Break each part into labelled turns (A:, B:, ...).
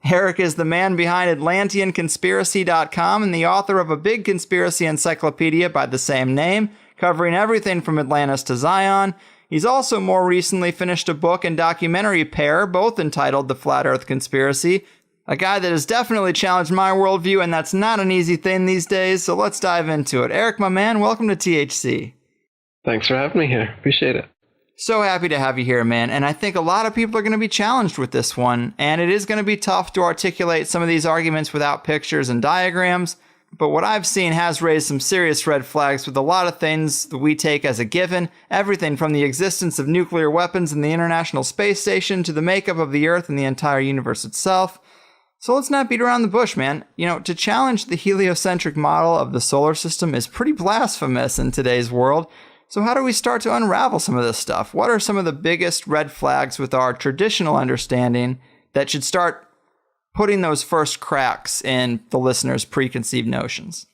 A: Eric is the man behind AtlanteanConspiracy.com and the author of a big conspiracy encyclopedia by the same name, covering everything from Atlantis to Zion. He's also more recently finished a book and documentary pair, both entitled The Flat Earth Conspiracy, a guy that has definitely challenged my worldview, and that's not an easy thing these days, so let's dive into it. Eric, my man, welcome to THC.
B: Thanks for having me here. Appreciate it.
A: So happy to have you here, man. And I think a lot of people are going to be challenged with this one. And it is going to be tough to articulate some of these arguments without pictures and diagrams. But what I've seen has raised some serious red flags with a lot of things that we take as a given. Everything from the existence of nuclear weapons in the International Space Station to the makeup of the Earth and the entire universe itself. So let's not beat around the bush, man. You know, to challenge the heliocentric model of the solar system is pretty blasphemous in today's world. So how do we start to unravel some of this stuff? What are some of the biggest red flags with our traditional understanding that should start putting those first cracks in the listener's preconceived notions?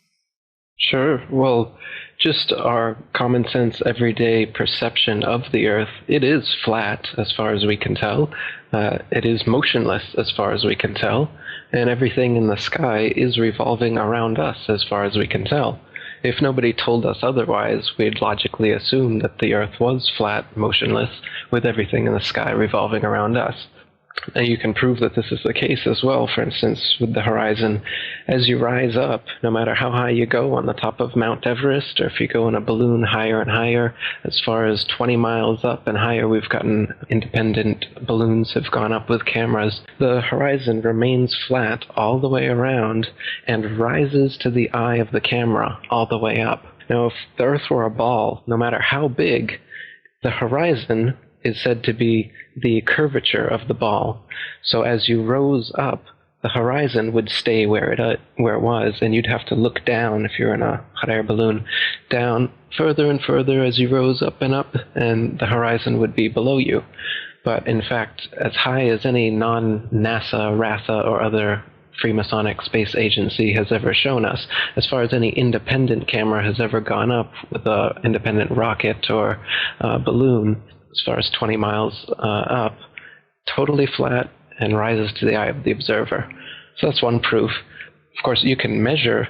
B: Sure. Well, just our common sense everyday perception of the Earth, it is flat as far as we can tell. It is motionless as far as we can tell. And everything in the sky is revolving around us as far as we can tell. If nobody told us otherwise, we'd logically assume that the Earth was flat, motionless, with everything in the sky revolving around us. And you can prove that this is the case as well, for instance, with the horizon. As you rise up, no matter how high you go on the top of Mount Everest, or if you go in a balloon higher and higher, as far as 20 miles up and higher, we've gotten independent balloons have gone up with cameras. The horizon remains flat all the way around and rises to the eye of the camera all the way up. Now, if the Earth were a ball, no matter how big, the horizon is said to be the curvature of the ball. So as you rose up, the horizon would stay where it was, and you'd have to look down if you're in a hot air balloon, down further and further as you rose up, and the horizon would be below you. But in fact, as high as any non-NASA, RASA, or other Freemasonic space agency has ever shown us, as far as any independent camera has ever gone up with an independent rocket or balloon, as far as 20 miles up, totally flat and rises to the eye of the observer. So that's one proof. Of course, you can measure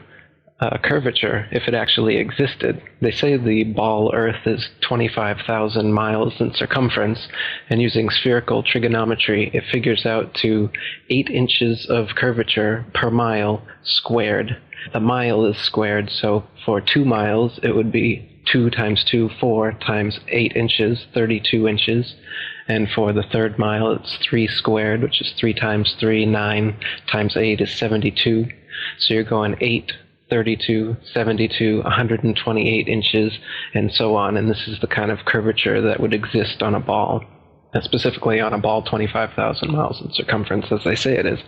B: curvature if it actually existed. They say the ball Earth is 25,000 miles in circumference, and using spherical trigonometry, it figures out to 8 inches of curvature per mile squared. The mile is squared, so for 2 miles, it would be 2 times 2, 4 times 8 inches, 32 inches. And for the third mile, it's 3 squared, which is 3 times 3, 9 times 8 is 72. So you're going 8, 32, 72, 128 inches, and so on. And this is the kind of curvature that would exist on a ball. And specifically on a ball 25,000 miles in circumference, as they say it is.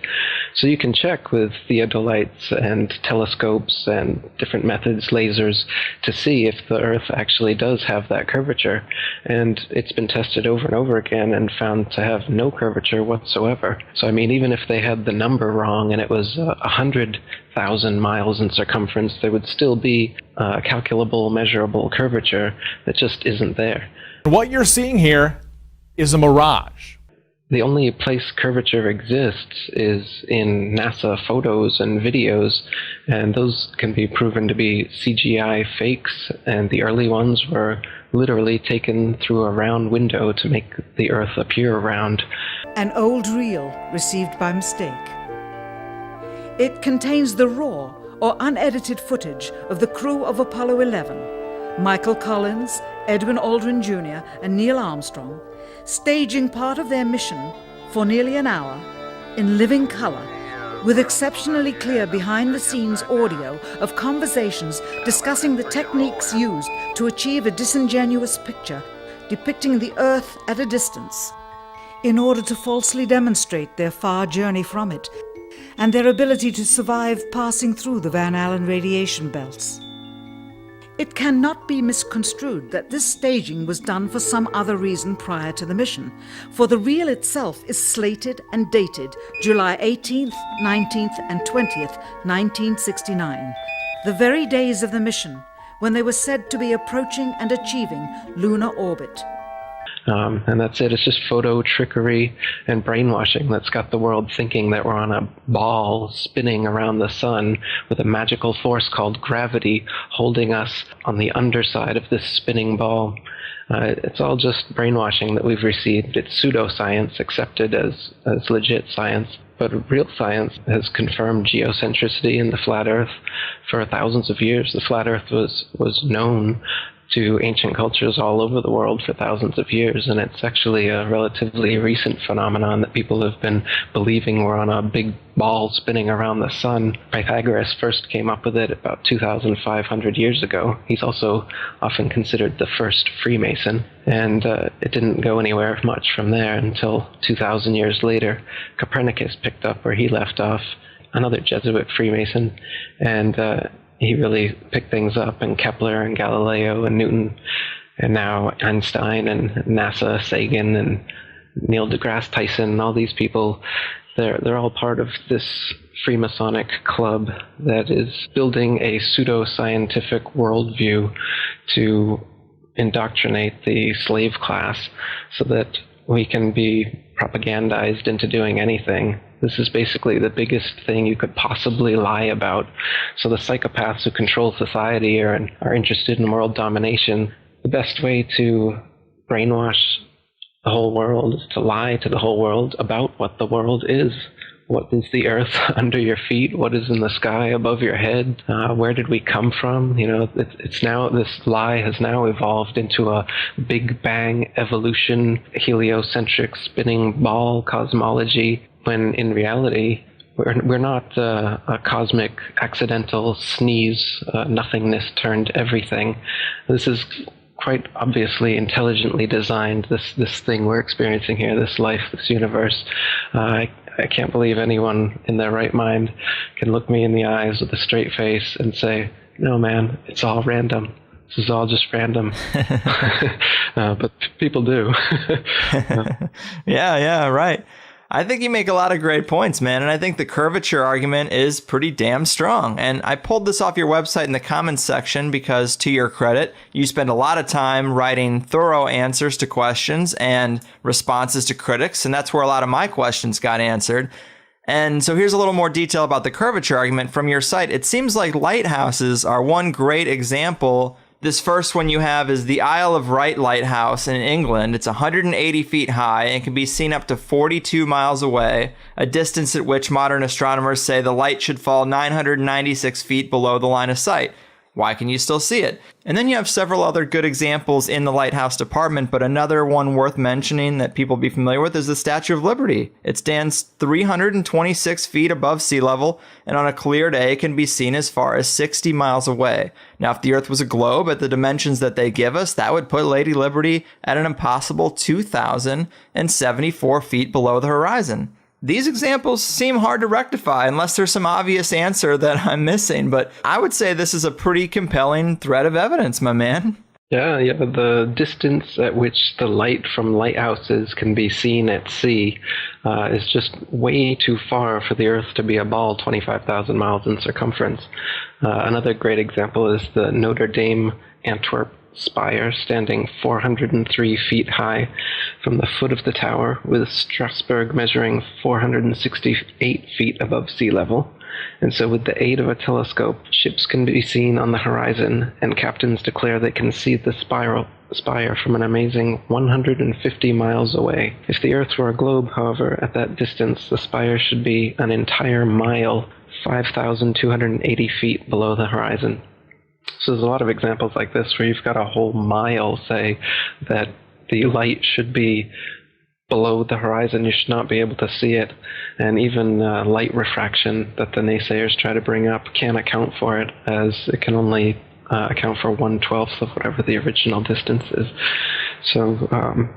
B: So you can check with theodolites and telescopes and different methods, lasers, to see if the Earth actually does have that curvature. And it's been tested over and over again and found to have no curvature whatsoever. So I mean, even if they had the number wrong and it was 100,000 miles in circumference, there would still be a calculable, measurable curvature that just isn't there.
C: What you're seeing here is a mirage.
B: The only place curvature exists is in NASA photos and videos, and those can be proven to be CGI fakes, and the early ones were literally taken through a round window to make the Earth appear round.
D: An old reel received by mistake. It contains the raw or unedited footage of the crew of Apollo 11, Michael Collins, Edwin Aldrin Jr., and Neil Armstrong, staging part of their mission for nearly an hour in living color, with exceptionally clear behind-the-scenes audio of conversations discussing the techniques used to achieve a disingenuous picture depicting the Earth at a distance, in order to falsely demonstrate their far journey from it and their ability to survive passing through the Van Allen radiation belts. It cannot be misconstrued that this staging was done for some other reason prior to the mission, for the reel itself is slated and dated July 18th, 19th, and 20th, 1969, the very days of the mission when they were said to be approaching and achieving lunar orbit.
B: And that's it. It's just photo trickery and brainwashing that's got the world thinking that we're on a ball spinning around the sun with a magical force called gravity holding us on the underside of this spinning ball. It's all just brainwashing that we've received. It's pseudoscience accepted as legit science. But real science has confirmed geocentricity in the flat Earth for thousands of years. The flat Earth was known to ancient cultures all over the world for thousands of years, and it's actually a relatively recent phenomenon that people have been believing we're on a big ball spinning around the sun. Pythagoras first came up with it about 2,500 years ago. He's also often considered the first Freemason, and it didn't go anywhere much from there until 2,000 years later. Copernicus picked up where he left off, another Jesuit Freemason, and he really picked things up, and Kepler and Galileo and Newton, and now Einstein and NASA, Sagan and Neil deGrasse Tyson, all these people, they're all part of this Freemasonic club that is building a pseudo-scientific worldview to indoctrinate the slave class so that we can be propagandized into doing anything. This is basically the biggest thing you could possibly lie about. So the psychopaths who control society are interested in world domination. The best way to brainwash the whole world is to lie to the whole world about what the world is. What is the earth under your feet? What is in the sky above your head? Where did we come from? You know, it's now, this lie has now evolved into a Big Bang evolution, heliocentric spinning ball cosmology, when in reality, we're not a cosmic accidental sneeze, nothingness turned everything. This is quite obviously intelligently designed, this thing we're experiencing here, this life, this universe. I can't believe anyone in their right mind can look me in the eyes with a straight face and say, no, man, it's all random. This is all just random. But people do.
A: Yeah, right. I think you make a lot of great points, man. And I think the curvature argument is pretty damn strong. And I pulled this off your website in the comments section because, to your credit, you spend a lot of time writing thorough answers to questions and responses to critics. And that's where a lot of my questions got answered. And so here's a little more detail about the curvature argument from your site. It seems like lighthouses are one great example. This first one you have is the Isle of Wight Lighthouse in England. It's 180 feet high and can be seen up to 42 miles away, a distance at which modern astronomers say the light should fall 996 feet below the line of sight. Why can you still see it? And then you have several other good examples in the lighthouse department, but another one worth mentioning that people be familiar with is the Statue of Liberty. It stands 326 feet above sea level, and on a clear day can be seen as far as 60 miles away. Now, if the Earth was a globe at the dimensions that they give us, that would put Lady Liberty at an impossible 2,074 feet below the horizon. These examples seem hard to rectify unless there's some obvious answer that I'm missing, but I would say this is a pretty compelling thread of evidence, my man.
B: Yeah, the distance at which the light from lighthouses can be seen at sea is just way too far for the Earth to be a ball 25,000 miles in circumference. Another great example is the Notre Dame Antwerp spire, standing 403 feet high from the foot of the tower, with Strasbourg measuring 468 feet above sea level. And so with the aid of a telescope, ships can be seen on the horizon, and captains declare they can see the spire from an amazing 150 miles away. If the Earth were a globe, however, at that distance, the spire should be an entire mile, 5,280 feet below the horizon. So there's a lot of examples like this where you've got a whole mile, say, that the light should be below the horizon. You should not be able to see it. And even light refraction that the naysayers try to bring up can't account for it, as it can only account for 1/12 of whatever the original distance is. So,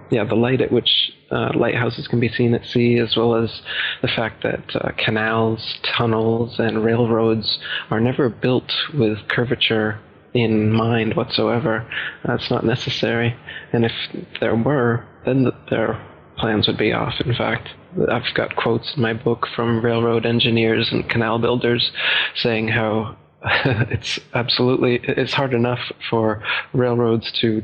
B: the light at which lighthouses can be seen at sea, as well as the fact that canals, tunnels, and railroads are never built with curvature in mind whatsoever. That's not necessary. And if there were, then their plans would be off, in fact. I've got quotes in my book from railroad engineers and canal builders saying how it's hard enough for railroads to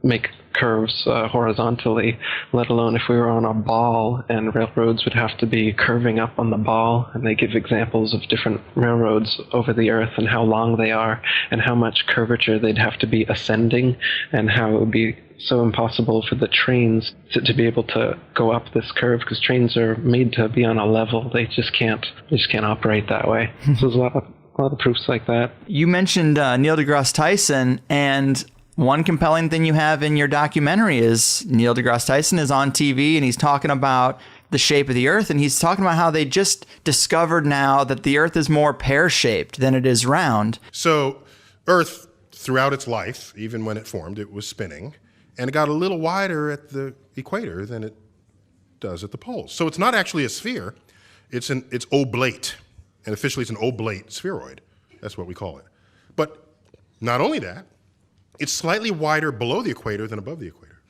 B: make curves horizontally, let alone if we were on a ball, and railroads would have to be curving up on the ball. And they give examples of different railroads over the Earth and how long they are and how much curvature they'd have to be ascending, and how it would be so impossible for the trains to be able to go up this curve, because trains are made to be on a level. They just can't operate that way. So there's a lot of proofs like that.
A: You mentioned Neil deGrasse Tyson, and one compelling thing you have in your documentary is Neil deGrasse Tyson is on TV and he's talking about the shape of the Earth, and he's talking about how they just discovered now that the Earth is more pear-shaped than it is round.
E: So Earth, throughout its life, even when it formed, it was spinning, and it got a little wider at the equator than it does at the poles. So it's not actually a sphere, it's oblate. And officially it's an oblate spheroid. That's what we call it. But not only that, it's slightly wider below the equator than above the equator.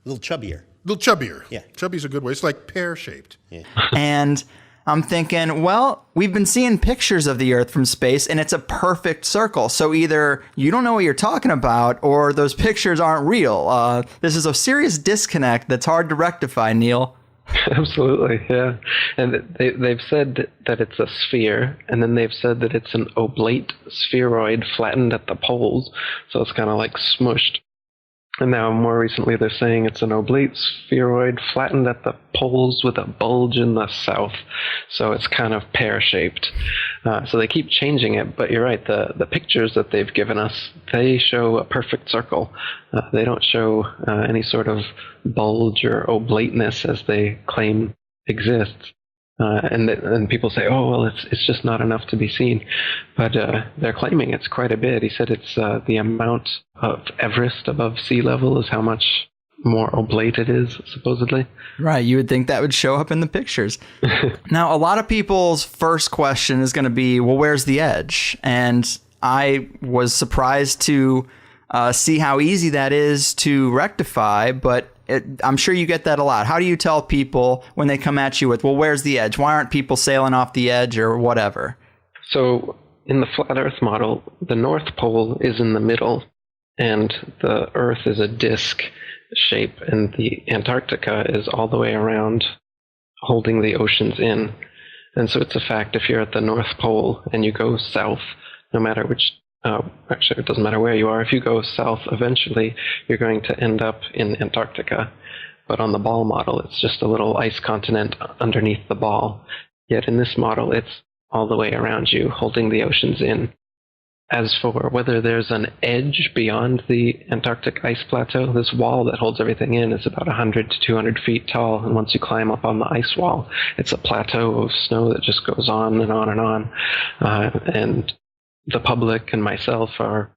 F: A little chubbier.
E: A little chubbier.
F: Yeah.
E: Chubby's a good way. It's like pear-shaped.
F: Yeah.
A: And I'm thinking, well, we've been seeing pictures of the Earth from space, and it's a perfect circle. So either you don't know what you're talking about, or those pictures aren't real. This is a serious disconnect that's hard to rectify, Neil.
B: Absolutely, yeah. And they've said that it's a sphere, and then they've said that it's an oblate spheroid flattened at the poles, so it's kind of like smushed. And now more recently they're saying it's an oblate spheroid flattened at the poles with a bulge in the south, so it's kind of pear-shaped. So they keep changing it, but you're right, the pictures that they've given us, they show a perfect circle. They don't show any sort of bulge or oblateness as they claim exists. And people say, oh, well, it's just not enough to be seen. But they're claiming it's quite a bit. He said it's the amount of Everest above sea level is how much more oblate it is, supposedly.
A: Right. You would think that would show up in the pictures. Now, a lot of people's first question is going to be, well, where's the edge? And I was surprised to see how easy that is to rectify, but I'm sure you get that a lot. How do you tell people when they come at you with, well, where's the edge? Why aren't people sailing off the edge or whatever?
B: So in the flat Earth model, the North Pole is in the middle, and the Earth is a disk shape, and the Antarctica is all the way around, holding the oceans in. And so it's a fact, if you're at the North Pole and you go south, no matter which actually, it doesn't matter where you are. If you go south, eventually you're going to end up in Antarctica. But on the ball model, it's just a little ice continent underneath the ball. Yet in this model, it's all the way around you, holding the oceans in. As for whether there's an edge beyond the Antarctic ice plateau, this wall that holds everything in is about 100 to 200 feet tall. And once you climb up on the ice wall, it's a plateau of snow that just goes on and on and on. And the public and myself are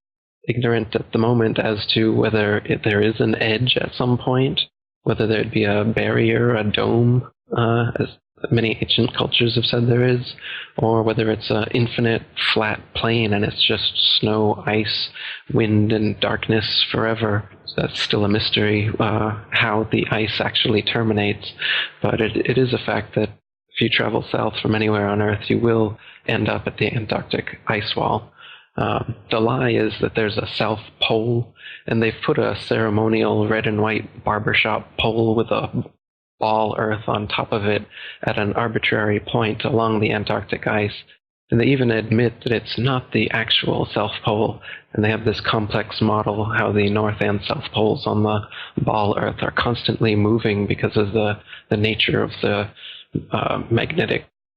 B: ignorant at the moment as to whether there is an edge at some point, whether there'd be a barrier, a dome, as many ancient cultures have said there is, or whether it's an infinite flat plain and it's just snow, ice, wind, and darkness forever. So that's still a mystery, how the ice actually terminates. But it is a fact that if you travel south from anywhere on Earth, you will end up at the Antarctic ice wall. The lie is that there's a South Pole, and they've put a ceremonial red and white barbershop pole with a ball Earth on top of it at an arbitrary point along the Antarctic ice. And they even admit that it's not the actual South Pole, and they have this complex model how the North and South Poles on the ball Earth are constantly moving because of the nature of the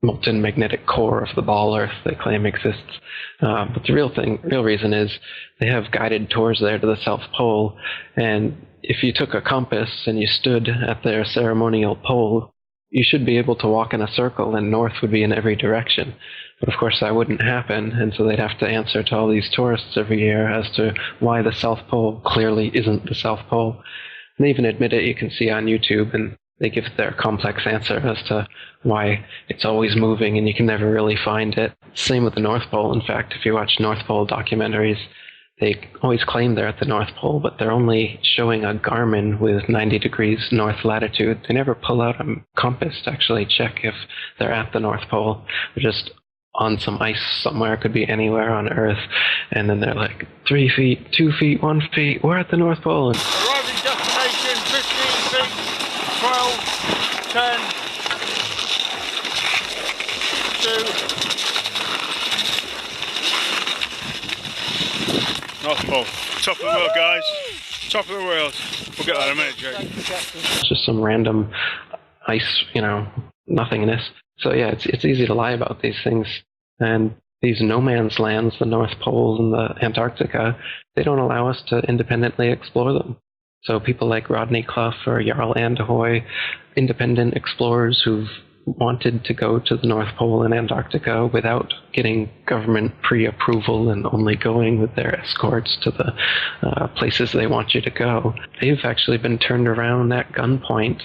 B: molten magnetic core of the ball Earth they claim exists. But the real reason is they have guided tours there to the South Pole, and if you took a compass and you stood at their ceremonial pole, you should be able to walk in a circle and north would be in every direction. But of course that wouldn't happen, and so they'd have to answer to all these tourists every year as to why the South Pole clearly isn't the South Pole. And they even admit it. You can see on YouTube, and they give their complex answer as to why it's always moving and you can never really find it. Same with the North Pole. In fact, if you watch North Pole documentaries, they always claim they're at the North Pole, but they're only showing a Garmin with 90 degrees north latitude. They never pull out a compass to actually check if they're at the North Pole. They're just on some ice somewhere, could be anywhere on Earth, and then they're like 3 feet, 2 feet, 1 feet, we're at the North Pole. And
F: 15 feet, 12, 10, 2. North Pole. Top of the world, guys. Top of the world. We'll get that in a minute, Jake.
B: It's just some random ice, nothingness. So yeah, it's easy to lie about these things. And these no man's lands, the North Pole and the Antarctica, they don't allow us to independently explore them. So people like Rodney Clough or Jarl Anderhoy, independent explorers who've wanted to go to the North Pole and Antarctica without getting government pre-approval and only going with their escorts to the places they want you to go, they've actually been turned around at gunpoint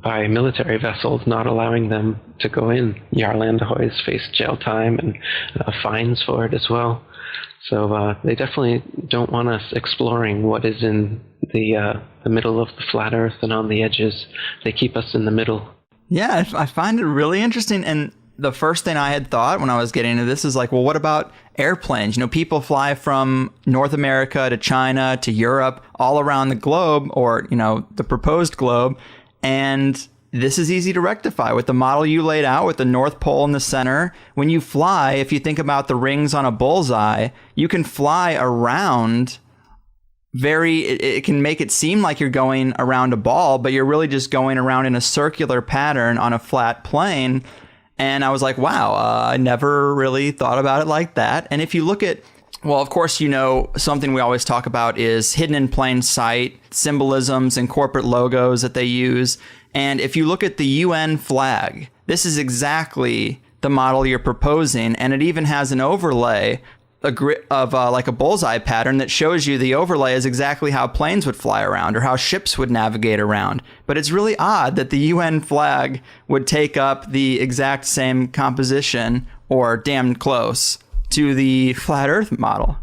B: by military vessels, not allowing them to go in. Jarl Anderhoy's faced jail time and fines for it as well. So they definitely don't want us exploring what is in the middle of the flat Earth and on the edges. They keep us in the middle.
A: Yeah, I find it really interesting. And the first thing I had thought when I was getting into this is like, well, what about airplanes? People fly from North America to China to Europe, all around the globe, or, the proposed globe. And this is easy to rectify with the model you laid out with the North Pole in the center. When you fly, if you think about the rings on a bullseye, you can fly around it can make it seem like you're going around a ball, but you're really just going around in a circular pattern on a flat plane. And I was like, wow, I never really thought about it like that. And if you look at, well, of course, something we always talk about is hidden in plain sight, symbolisms and corporate logos that they use. And if you look at the UN flag, this is exactly the model you're proposing. And it even has an overlay of like a bullseye pattern that shows you the overlay is exactly how planes would fly around or how ships would navigate around. But it's really odd that the UN flag would take up the exact same composition or damn close to the flat Earth model.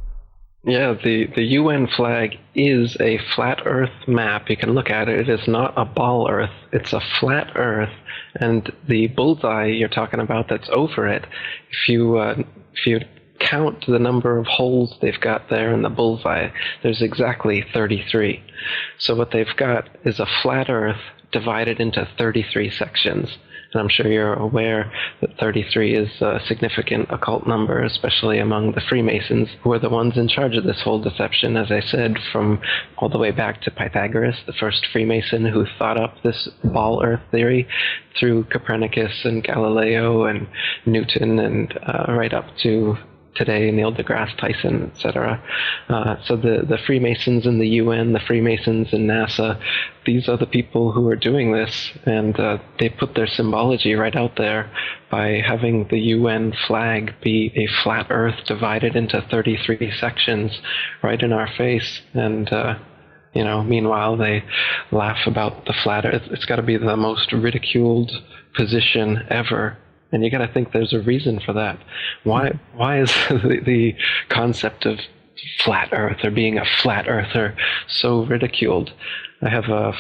B: Yeah, the UN flag is a flat Earth map. You can look at it. It is not a ball Earth. It's a flat Earth. And the bullseye you're talking about that's over it, if you count the number of holes they've got there in the bullseye, there's exactly 33. So what they've got is a flat Earth divided into 33 sections. And I'm sure you're aware that 33 is a significant occult number, especially among the Freemasons, who are the ones in charge of this whole deception, as I said, from all the way back to Pythagoras, the first Freemason who thought up this ball Earth theory, through Copernicus and Galileo and Newton and right up to today, Neil deGrasse Tyson, etc. So the Freemasons in the UN, the Freemasons in NASA, these are the people who are doing this, and they put their symbology right out there by having the UN flag be a flat Earth divided into 33 sections right in our face. And meanwhile they laugh about the flat Earth. It's got to be the most ridiculed position ever. And you got to think there's a reason for that. Why is the concept of flat Earth or being a flat earther so ridiculed? I have a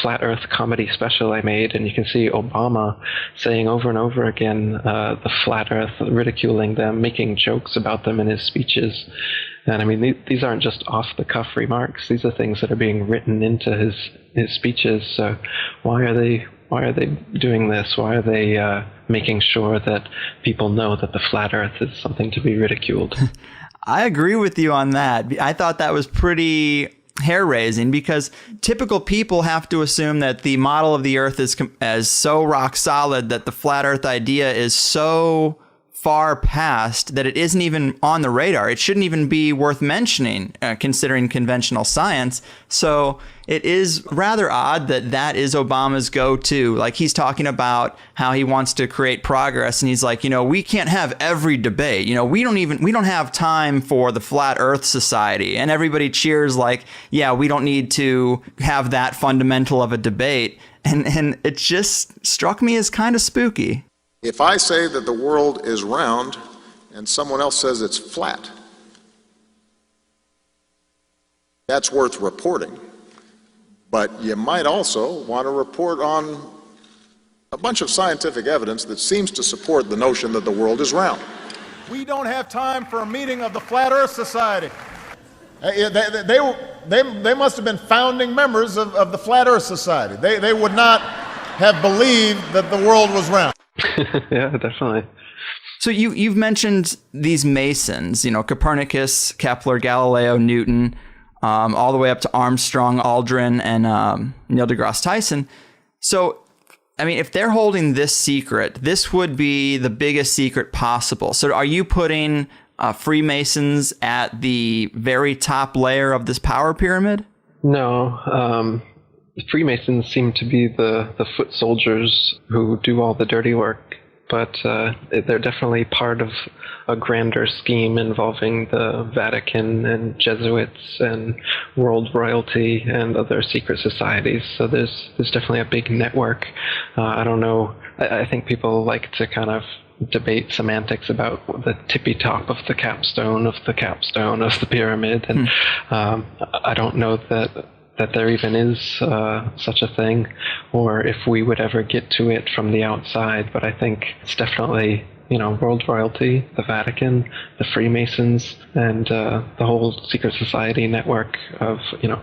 B: flat Earth comedy special I made, and you can see Obama saying over and over again the flat Earth, ridiculing them, making jokes about them in his speeches. And I mean, these aren't just off-the-cuff remarks. These are things that are being written into his speeches. So why are they doing this? Why are they making sure that people know that the flat Earth is something to be ridiculed?
A: I agree with you on that. I thought that was pretty hair-raising because typical people have to assume that the model of the Earth is so rock solid that the flat Earth idea is so far past that it isn't even on the radar. It shouldn't even be worth mentioning, considering conventional science. So it is rather odd that that is Obama's go-to. Like, he's talking about how he wants to create progress, and he's like, we can't have every debate. We don't have time for the Flat Earth Society. And everybody cheers like, yeah, we don't need to have that fundamental of a debate. And it just struck me as kind of spooky.
G: If I say that the world is round and someone else says it's flat, that's worth reporting. But you might also want to report on a bunch of scientific evidence that seems to support the notion that the world is round.
H: We don't have time for a meeting of the Flat Earth Society. They must have been founding members of the Flat Earth Society. They would not have believed that the world was round.
B: Yeah, definitely.
A: So you've mentioned these Masons, Copernicus, Kepler, Galileo, Newton, all the way up to Armstrong, Aldrin, and Neil deGrasse Tyson. So, I mean, if they're holding this secret, this would be the biggest secret possible. So are you putting Freemasons at the very top layer of this power pyramid?
B: No. The Freemasons seem to be the foot soldiers who do all the dirty work, but they're definitely part of a grander scheme involving the Vatican and Jesuits and world royalty and other secret societies. So there's definitely a big network. I don't know. I think people like to kind of debate semantics about the tippy top of the capstone of the pyramid, and I don't know that there even is such a thing, or if we would ever get to it from the outside. But I think it's definitely, world royalty, the Vatican, the Freemasons, and the whole secret society network of,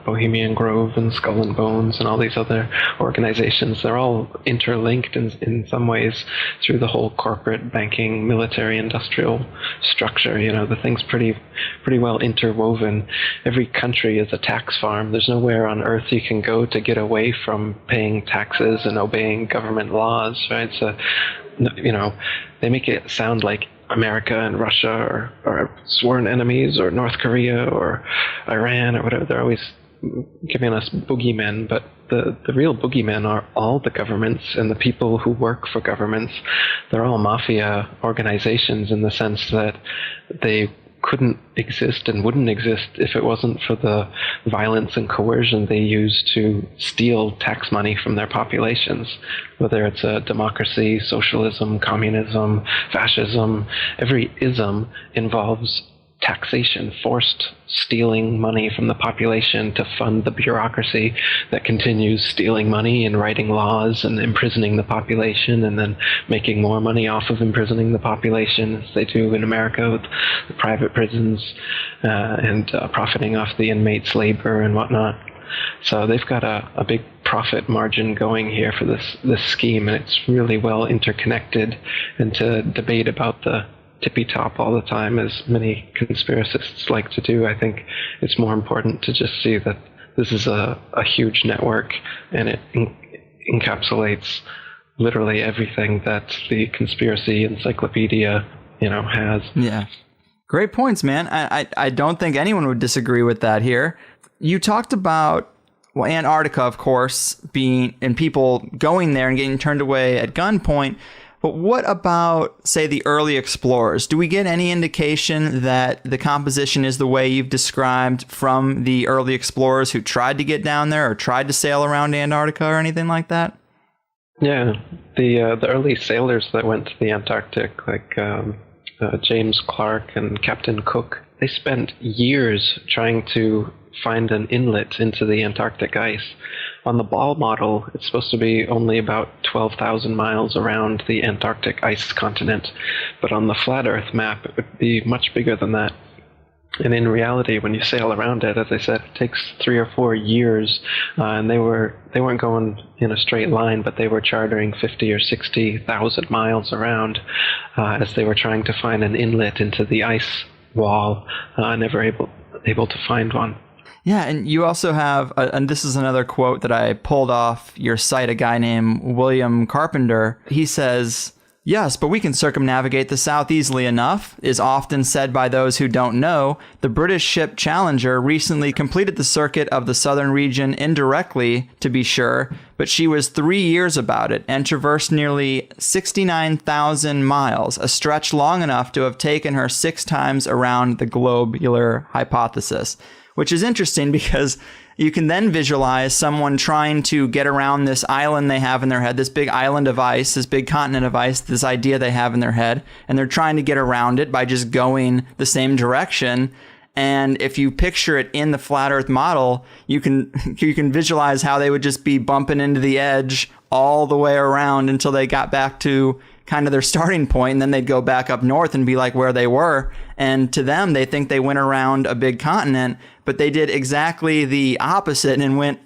B: Bohemian Grove and Skull and Bones and all these other organizations. They're all interlinked in some ways through the whole corporate, banking, military, industrial structure. The thing's pretty well interwoven. Every country is a tax farm. There's nowhere on earth you can go to get away from paying taxes and obeying government laws, right? So, they make it sound like America and Russia are sworn enemies, or North Korea or Iran or whatever. They're always giving us boogeymen, but the real boogeymen are all the governments and the people who work for governments. They're all mafia organizations in the sense that they couldn't exist and wouldn't exist if it wasn't for the violence and coercion they use to steal tax money from their populations. Whether it's a democracy, socialism, communism, fascism, every ism involves taxation, forced stealing money from the population to fund the bureaucracy that continues stealing money and writing laws and imprisoning the population, and then making more money off of imprisoning the population, as they do in America with the private prisons, and profiting off the inmates' labor and whatnot. So they've got a big profit margin going here for this scheme, and it's really well interconnected. And to debate about the tippy top all the time, as many conspiracists like to do, I think it's more important to just see that this is a huge network, and it encapsulates literally everything that the conspiracy encyclopedia, has.
A: Yeah. Great points, man. I don't think anyone would disagree with that here. You talked about Antarctica, of course, and people going there and getting turned away at gunpoint. But what about, say, the early explorers? Do we get any indication that the composition is the way you've described from the early explorers who tried to get down there or tried to sail around Antarctica or anything like that?
B: Yeah, the early sailors that went to the Antarctic, like James Clark and Captain Cook, they spent years trying to find an inlet into the Antarctic ice. On the Ball model, it's supposed to be only about 12,000 miles around the Antarctic ice continent, but on the flat Earth map, it would be much bigger than that. And in reality, when you sail around it, as I said, it takes 3 or 4 years, and they weren't going in a straight line, but they were chartering 50 or 60,000 miles around as they were trying to find an inlet into the ice wall, never able to find one.
A: Yeah, and you also have, and this is another quote that I pulled off your site, a guy named William Carpenter. He says, "Yes, but we can circumnavigate the South easily enough, is often said by those who don't know. The British ship Challenger recently completed the circuit of the southern region indirectly, to be sure, but she was 3 years about it and traversed nearly 69,000 miles, a stretch long enough to have taken her 6 times around the globular hypothesis." Which is interesting because you can then visualize someone trying to get around this island they have in their head, this big island of ice, this big continent of ice, this idea they have in their head, and they're trying to get around it by just going the same direction. And if you picture it in the flat Earth model, you can visualize how they would just be bumping into the edge all the way around until they got back to kind of their starting point, and then they'd go back up north and be like where they were. And to them, they think they went around a big continent, but they did exactly the opposite and went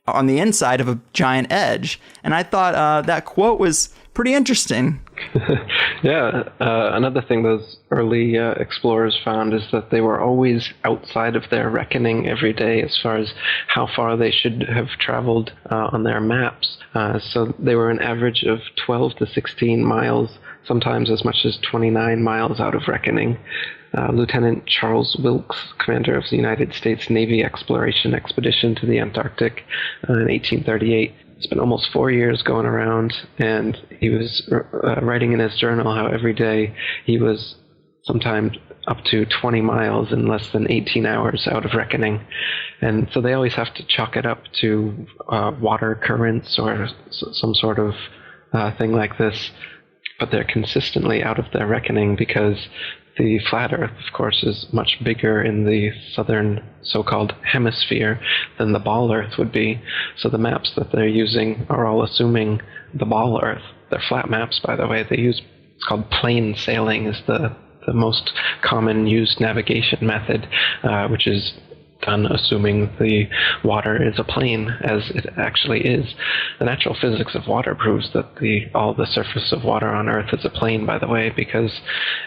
A: on the inside of a giant edge. And I thought that quote was pretty interesting.
B: Yeah, another thing those early explorers found is that they were always outside of their reckoning every day as far as how far they should have traveled on their maps. So they were an average of 12 to 16 miles, sometimes as much as 29 miles out of reckoning. Lieutenant Charles Wilkes, commander of the United States Navy exploration expedition to the Antarctic in 1838, spent almost 4 years going around, and he was writing in his journal how every day he was sometimes up to 20 miles in less than 18 hours out of reckoning. And so they always have to chalk it up to water currents or some sort of thing like this, but they're consistently out of their reckoning because the flat Earth, of course, is much bigger in the southern so-called hemisphere than the ball Earth would be. So the maps that they're using are all assuming the ball Earth. They're flat maps, by the way. They use, it's called plain sailing is the most common used navigation method, which is done assuming the water is a plane, as it actually is. The natural physics of water proves that all the surface of water on Earth is a plane, by the way, because,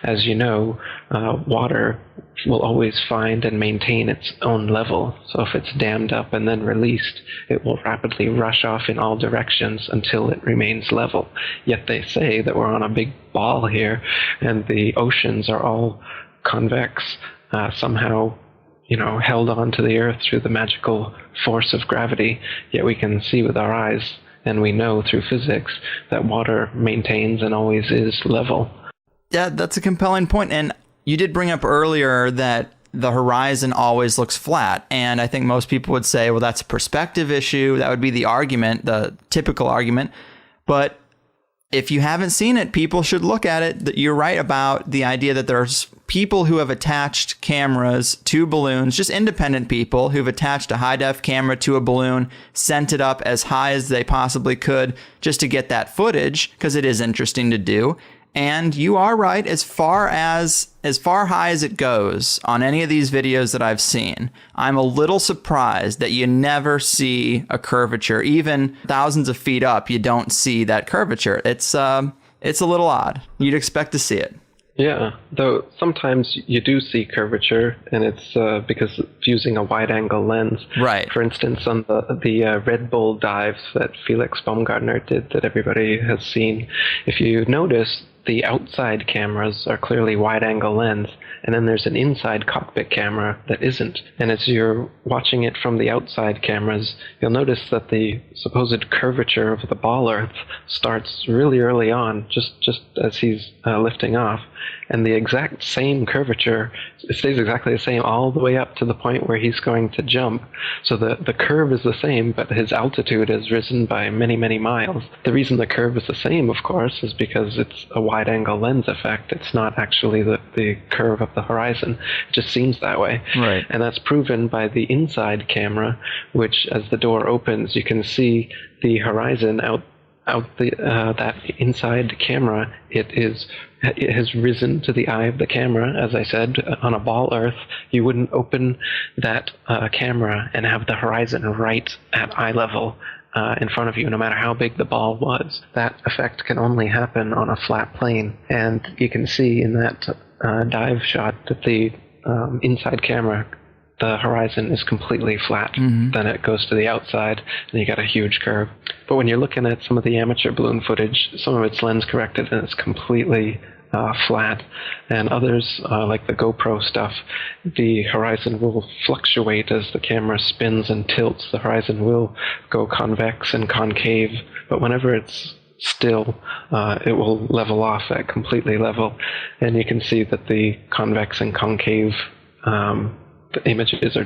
B: as you know, water will always find and maintain its own level. So if it's dammed up and then released, it will rapidly rush off in all directions until it remains level. Yet they say that we're on a big ball here, and the oceans are all convex, somehow held on to the Earth through the magical force of gravity, yet we can see with our eyes, and we know through physics, that water maintains and always is level.
A: Yeah, that's a compelling point. And you did bring up earlier that the horizon always looks flat. And I think most people would say, well, that's a perspective issue. That would be the argument, the typical argument. But if you haven't seen it, people should look at it. That you're right about the idea that there's people who have attached cameras to balloons, just independent people who've attached a high-def camera to a balloon, sent it up as high as they possibly could just to get that footage, because it is interesting to do. And you are right, as far high as it goes on any of these videos that I've seen, I'm a little surprised that you never see a curvature. Even thousands of feet up, you don't see that curvature. It's a little odd. You'd expect to see it.
B: Yeah, though sometimes you do see curvature, and it's because it's using a wide-angle lens.
A: Right.
B: For instance, on the Red Bull dives that Felix Baumgartner did that everybody has seen, if you notice, the outside cameras are clearly wide-angle lens, and then there's an inside cockpit camera that isn't. And as you're watching it from the outside cameras, you'll notice that the supposed curvature of the ball Earth starts really early on, just as he's lifting off. And the exact same curvature, it stays exactly the same all the way up to the point where he's going to jump. So the curve is the same, but his altitude has risen by many, many miles. The reason the curve is the same, of course, is because it's a wide-angle lens effect. It's not actually the curve of the horizon. It just seems that way.
A: Right.
B: And that's proven by the inside camera, which, as the door opens, you can see the horizon out that inside camera. It has risen to the eye of the camera. As I said, on a ball Earth, you wouldn't open that camera and have the horizon right at eye level in front of you, no matter how big the ball was. That effect can only happen on a flat plane. And you can see in that dive shot that the inside camera, the horizon is completely flat. Mm-hmm. Then it goes to the outside, and you got a huge curve. But when you're looking at some of the amateur balloon footage, some of it's lens corrected, and it's completely flat. And others, like the GoPro stuff, the horizon will fluctuate as the camera spins and tilts. The horizon will go convex and concave, but whenever it's still, it will level off at completely level. And you can see that the convex and concave the images are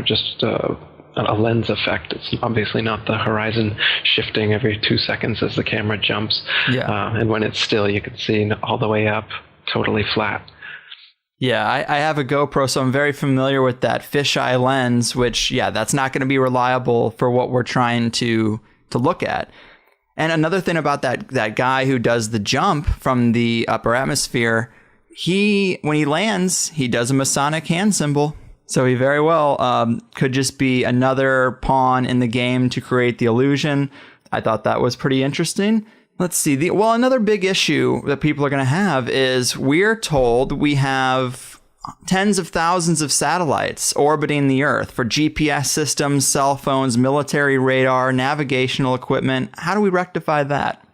B: just a lens effect. It's obviously not the horizon shifting every 2 seconds as the camera jumps.
A: Yeah.
B: And when it's still, you can see all the way up, totally flat.
A: Yeah, I have a GoPro, so I'm very familiar with that fisheye lens, which, yeah, that's not going to be reliable for what we're trying to look at. And another thing about that guy who does the jump from the upper atmosphere, when he lands, he does a Masonic hand symbol. So he very well could just be another pawn in the game to create the illusion. I thought that was pretty interesting. Let's see. Another big issue that people are going to have is we're told we have tens of thousands of satellites orbiting the Earth for GPS systems, cell phones, military radar, navigational equipment. How do we rectify that?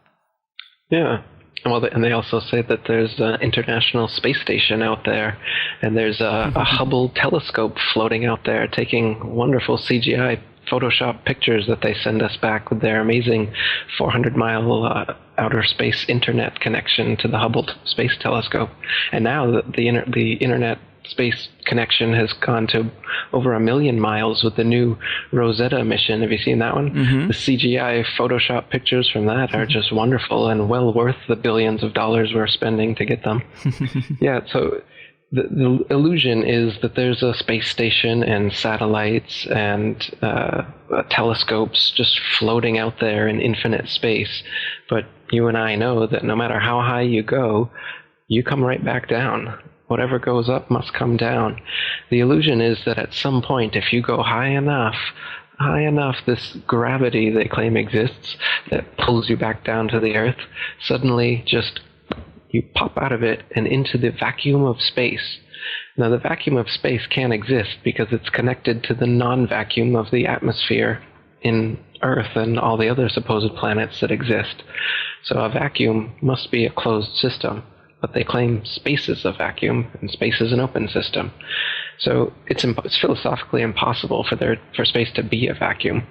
B: Yeah. Well, and they also say that there's an International Space Station out there, and there's a Hubble telescope floating out there taking wonderful CGI Photoshop pictures that they send us back with their amazing 400-mile outer space internet connection to the Hubble Space Telescope. And now the internet space connection has gone to over 1 million miles with the new Rosetta mission. Have you seen that one? Mm-hmm. The CGI Photoshop pictures from that are just wonderful and well worth the billions of dollars we're spending to get them. Yeah, so the illusion is that there's a space station and satellites and telescopes just floating out there in infinite space. But you and I know that no matter how high you go, you come right back down. Whatever goes up must come down. The illusion is that at some point, if you go high enough, this gravity they claim exists that pulls you back down to the Earth, suddenly just you pop out of it and into the vacuum of space. Now, the vacuum of space can't exist because it's connected to the non-vacuum of the atmosphere in Earth and all the other supposed planets that exist. So a vacuum must be a closed system. But they claim space is a vacuum and space is an open system. So it's philosophically impossible for space to be a vacuum.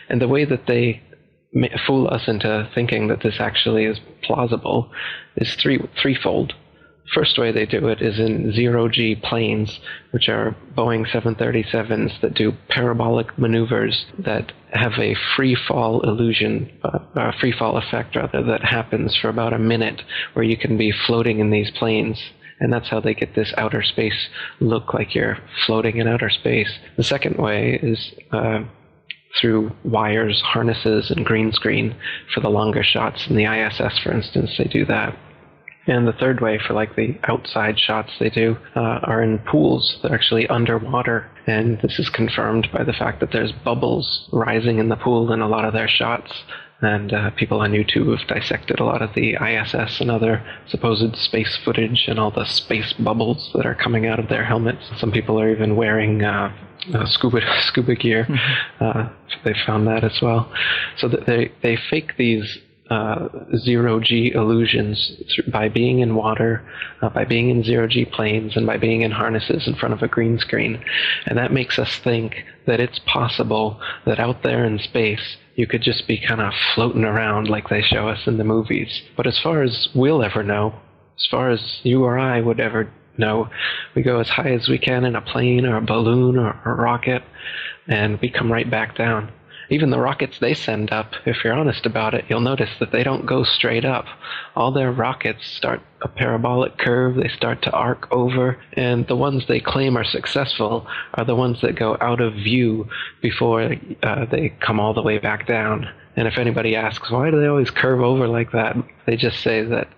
B: And the way that they fool us into thinking that this actually is plausible is threefold. First way they do it is in zero-G planes, which are Boeing 737s that do parabolic maneuvers that have a free-fall illusion, a free-fall effect, rather, that happens for about a minute, where you can be floating in these planes. And that's how they get this outer space look like you're floating in outer space. The second way is through wires, harnesses, and green screen for the longer shots. In the ISS, for instance, they do that. And the third way, for like the outside shots they do, are in pools. They're actually underwater. And this is confirmed by the fact that there's bubbles rising in the pool in a lot of their shots. And people on YouTube have dissected a lot of the ISS and other supposed space footage and all the space bubbles that are coming out of their helmets. Some people are even wearing scuba gear. They found that as well. So that they fake these zero-G illusions by being in water, by being in zero-G planes, and by being in harnesses in front of a green screen. And that makes us think that it's possible that out there in space you could just be kind of floating around like they show us in the movies. But as far as we'll ever know, as far as you or I would ever know, we go as high as we can in a plane or a balloon or a rocket, and we come right back down. Even the rockets they send up, if you're honest about it, you'll notice that they don't go straight up. All their rockets start a parabolic curve, they start to arc over, and the ones they claim are successful are the ones that go out of view before they come all the way back down. And if anybody asks, why do they always curve over like that? They just say that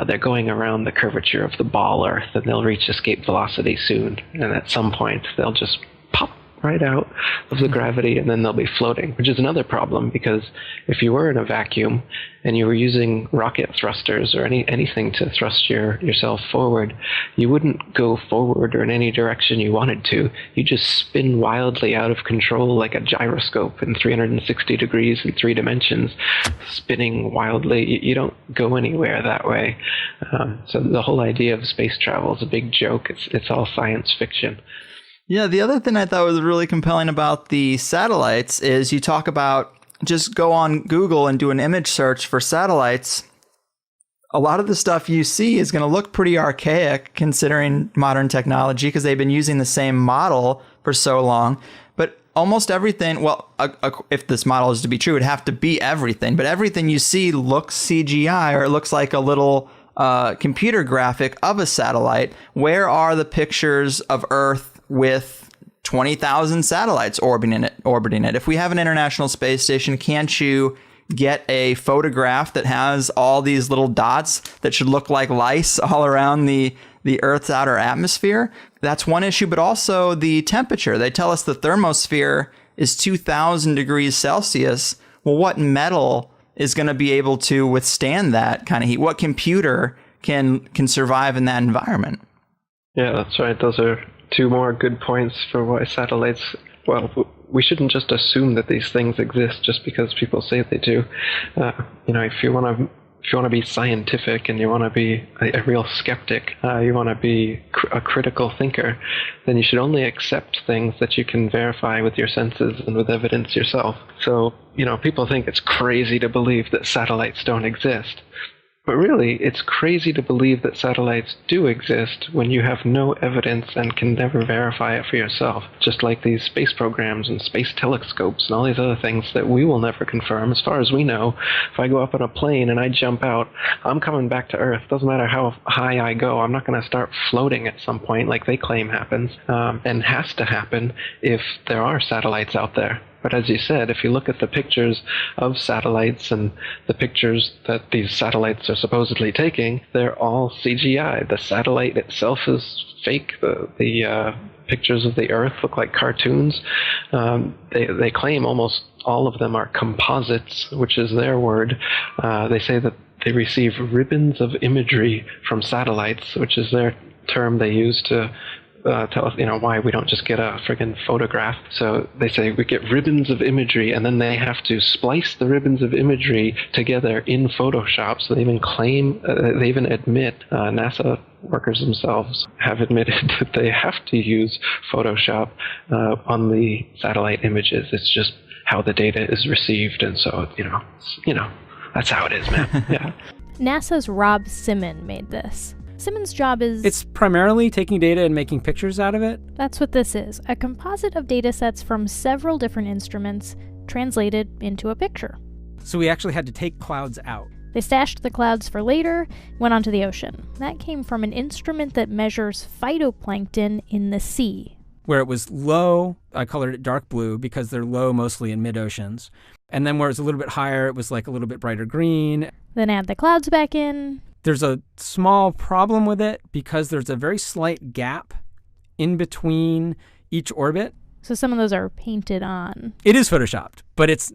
B: they're going around the curvature of the ball Earth, and they'll reach escape velocity soon. And at some point, they'll just pop right out of the gravity, and then they'll be floating, which is another problem, because if you were in a vacuum and you were using rocket thrusters or anything to thrust yourself forward, you wouldn't go forward or in any direction you wanted to. You just spin wildly out of control like a gyroscope in 360 degrees in 3 dimensions, spinning wildly. You don't go anywhere that way. So the whole idea of space travel is a big joke. It's all science fiction.
A: Yeah, the other thing I thought was really compelling about the satellites is you talk about just go on Google and do an image search for satellites. A lot of the stuff you see is going to look pretty archaic considering modern technology because they've been using the same model for so long. But almost everything, well, if this model is to be true, it'd have to be everything. But everything you see looks CGI, or it looks like a little computer graphic of a satellite. Where are the pictures of Earth with 20,000 satellites orbiting it? If we have an International Space Station, can't you get a photograph that has all these little dots that should look like lice all around the Earth's outer atmosphere. That's one issue, but also the temperature. They tell us the thermosphere is 2,000 degrees Celsius. Well, what metal is going to be able to withstand that kind of heat? What computer can survive in that environment?
B: Yeah, that's right. Those are two more good points for why satellites, well, we shouldn't just assume that these things exist just because people say they do. If you want to be scientific and you want to be a real skeptic, you want to be a critical thinker, then you should only accept things that you can verify with your senses and with evidence yourself. So, people think it's crazy to believe that satellites don't exist. But really, it's crazy to believe that satellites do exist when you have no evidence and can never verify it for yourself. Just like these space programs and space telescopes and all these other things that we will never confirm. As far as we know, if I go up on a plane and I jump out, I'm coming back to Earth. Doesn't matter how high I go. I'm not going to start floating at some point like they claim happens, and has to happen if there are satellites out there. But as you said, if you look at the pictures of satellites and the pictures that these satellites are supposedly taking, they're all CGI. The satellite itself is fake. The pictures of the Earth look like cartoons. They claim almost all of them are composites, which is their word. They say that they receive ribbons of imagery from satellites, which is their term they use to tell us, why we don't just get a friggin' photograph. So they say we get ribbons of imagery, and then they have to splice the ribbons of imagery together in Photoshop. So they even claim, they even admit, NASA workers themselves have admitted that they have to use Photoshop on the satellite images. It's just how the data is received, and so that's how it is, man. Yeah.
I: NASA's Rob Simon made this. Simon's job is...
J: It's primarily taking data and making pictures out of it.
I: That's what this is, a composite of data sets from several different instruments translated into a picture.
J: So we actually had to take clouds out.
I: They stashed the clouds for later, went onto the ocean. That came from an instrument that measures phytoplankton in the sea.
J: Where it was low, I colored it dark blue because they're low mostly in mid-oceans. And then where it was a little bit higher, it was like a little bit brighter green.
I: Then add the clouds back in.
J: There's a small problem with it because there's a very slight gap in between each orbit.
I: So some of those are painted on.
J: It is photoshopped, but it's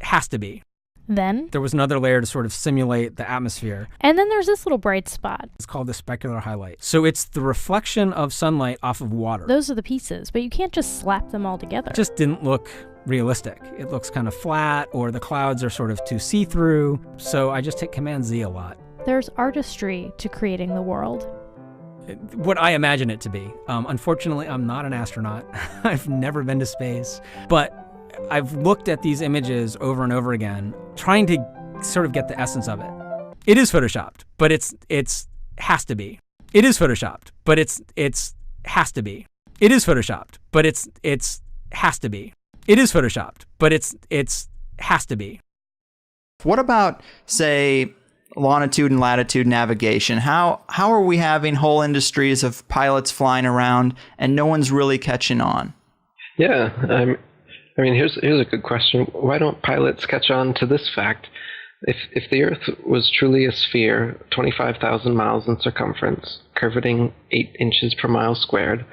J: has to be.
I: Then
J: there was another layer to sort of simulate the atmosphere.
I: And then there's this little bright spot.
J: It's called the specular highlight. So it's the reflection of sunlight off of water.
I: Those are the pieces, but you can't just slap them all together.
J: It just didn't look realistic. It looks kind of flat, or the clouds are sort of too see-through. So I just hit Command-Z a lot.
I: There's artistry to creating the world.
J: What I imagine it to be. Unfortunately, I'm not an astronaut. I've never been to space. But I've looked at these images over and over again, trying to sort of get the essence of it. It is photoshopped, but it's has to be. It is photoshopped, but it's has to be. It is photoshopped, but it's has to be. It is photoshopped, but it's has to be.
A: What about, say, longitude and latitude navigation? How are we having whole industries of pilots flying around and no one's really catching on?
B: Yeah, I mean, here's a good question. Why don't pilots catch on to this fact? If the Earth was truly a sphere, 25,000 miles in circumference, curvating 8 inches per mile squared,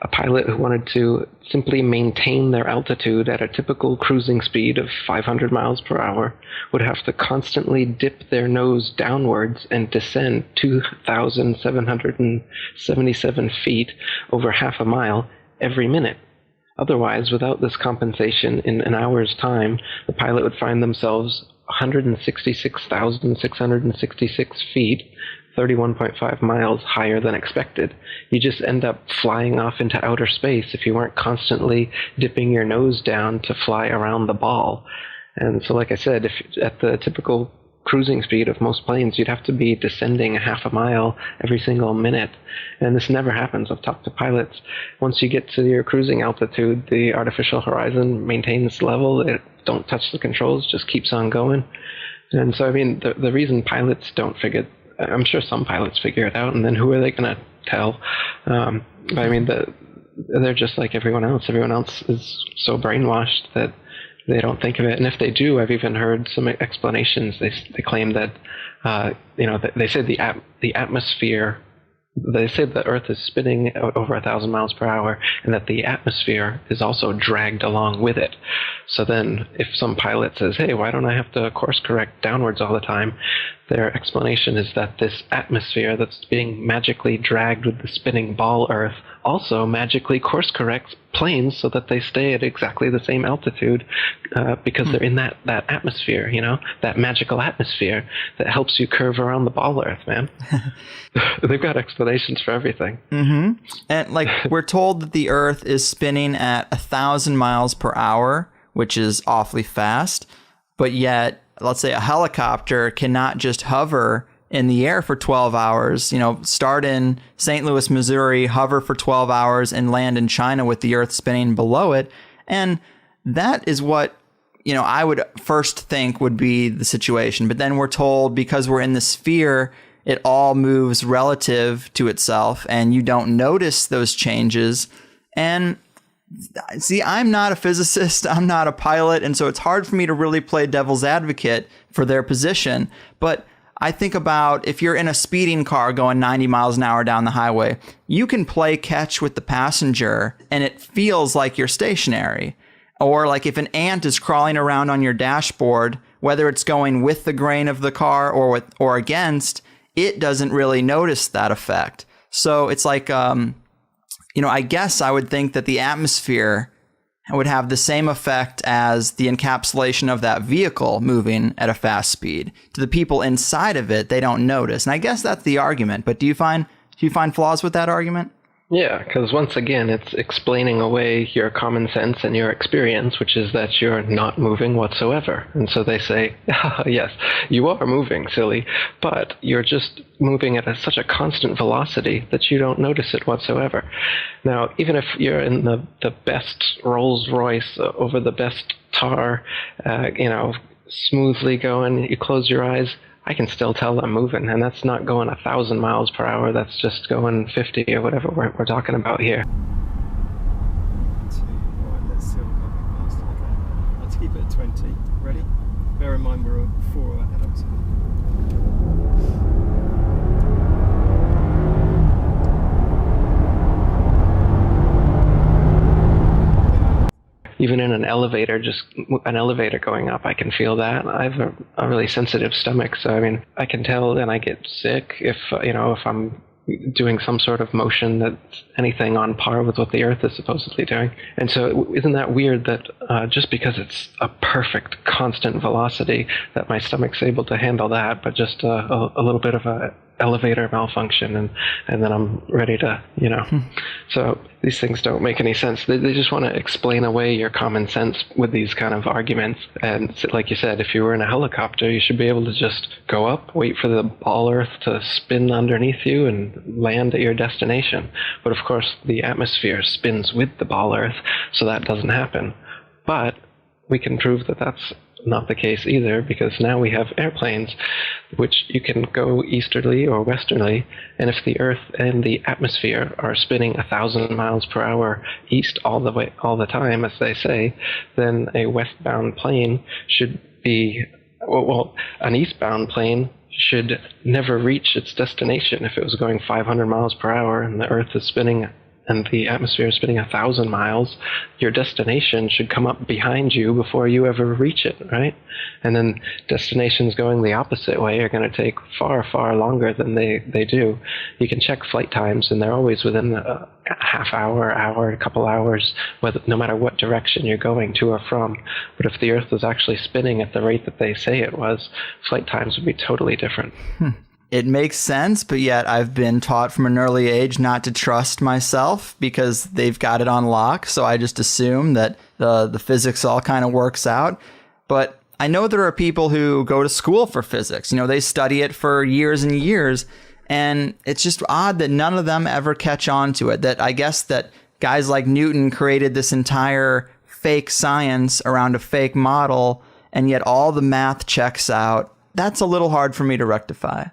B: a pilot who wanted to simply maintain their altitude at a typical cruising speed of 500 miles per hour would have to constantly dip their nose downwards and descend 2,777 feet over half a mile every minute. Otherwise, without this compensation, in an hour's time, the pilot would find themselves 166,666 feet, 31.5 miles higher than expected. You just end up flying off into outer space if you weren't constantly dipping your nose down to fly around the ball. And so, like I said, if at the typical cruising speed of most planes, you'd have to be descending half a mile every single minute. And this never happens. I've talked to pilots. Once you get to your cruising altitude, the artificial horizon maintains level. It don't touch the controls, just keeps on going. And so, I mean, the reason pilots don't figure, I'm sure some pilots figure it out, and then who are they going to tell? But I mean, they're just like everyone else. Everyone else is so brainwashed that they don't think of it. And if they do, I've even heard some explanations. They claim that, they say the atmosphere. They say the Earth is spinning over 1,000 miles per hour, and that the atmosphere is also dragged along with it. So then, if some pilot says, "Hey, why don't I have to course correct downwards all the time?" their explanation is that this atmosphere that's being magically dragged with the spinning ball Earth also magically course corrects planes so that they stay at exactly the same altitude because they're in that atmosphere, that magical atmosphere that helps you curve around the ball Earth, man. They've got explanations for everything.
A: Mm-hmm. And we're told that the Earth is spinning at 1,000 miles per hour, which is awfully fast, but yet, let's say a helicopter cannot just hover in the air for 12 hours, start in St. Louis, Missouri, hover for 12 hours and land in China with the Earth spinning below it. And that is what, I would first think would be the situation. But then we're told because we're in the sphere, it all moves relative to itself and you don't notice those changes. And see, I'm not a physicist, I'm not a pilot, and so it's hard for me to really play devil's advocate for their position. But I think about if you're in a speeding car going 90 miles an hour down the highway, you can play catch with the passenger and it feels like you're stationary. Or like if an ant is crawling around on your dashboard, whether it's going with the grain of the car or against, it doesn't really notice that effect. So it's like, I guess I would think that the atmosphere would have the same effect as the encapsulation of that vehicle moving at a fast speed. To the people inside of it, they don't notice. And I guess that's the argument. But do you find flaws with that argument?
B: Yeah, because once again, it's explaining away your common sense and your experience, which is that you're not moving whatsoever. And so they say, yes, you are moving, silly, but you're just moving at such a constant velocity that you don't notice it whatsoever. Now, even if you're in the best Rolls Royce over the best tar, smoothly going, you close your eyes, I can still tell I'm moving, and that's not going 1,000 miles per hour. That's just going 50 or whatever we're talking about here.
K: Let's see what coming fast. Okay, let's keep it at 20. Ready? Bear in mind we're 4 ahead of us.
B: Even in an elevator, just an elevator going up, I can feel that. I have a really sensitive stomach, so I can tell, and I get sick if I'm doing some sort of motion that's anything on par with what the Earth is supposedly doing. And so isn't that weird that just because it's a perfect constant velocity that my stomach's able to handle that, but just a little bit of a elevator malfunction and then I'm ready to, So these things don't make any sense. They just want to explain away your common sense with these kind of arguments. And like you said, if you were in a helicopter, you should be able to just go up, wait for the ball Earth to spin underneath you and land at your destination. But of course, the atmosphere spins with the ball Earth, so that doesn't happen. But we can prove that that's not the case either, because now we have airplanes which you can go easterly or westerly, and if the Earth and the atmosphere are spinning 1,000 miles per hour east all the time, as they say, then a westbound plane should be, an eastbound plane should never reach its destination if it was going 500 miles per hour and the Earth is spinning and the atmosphere is spinning 1,000 miles, your destination should come up behind you before you ever reach it, right? And then destinations going the opposite way are going to take far, far longer than they do. You can check flight times, and they're always within a half hour, a couple hours, no matter what direction you're going to or from. But if the Earth was actually spinning at the rate that they say it was, flight times would be totally different.
A: It makes sense, but yet I've been taught from an early age not to trust myself because they've got it on lock. So I just assume that the physics all kind of works out. But I know there are people who go to school for physics. They study it for years and years. And it's just odd that none of them ever catch on to it. That I guess that guys like Newton created this entire fake science around a fake model, and yet all the math checks out. That's a little hard for me to rectify.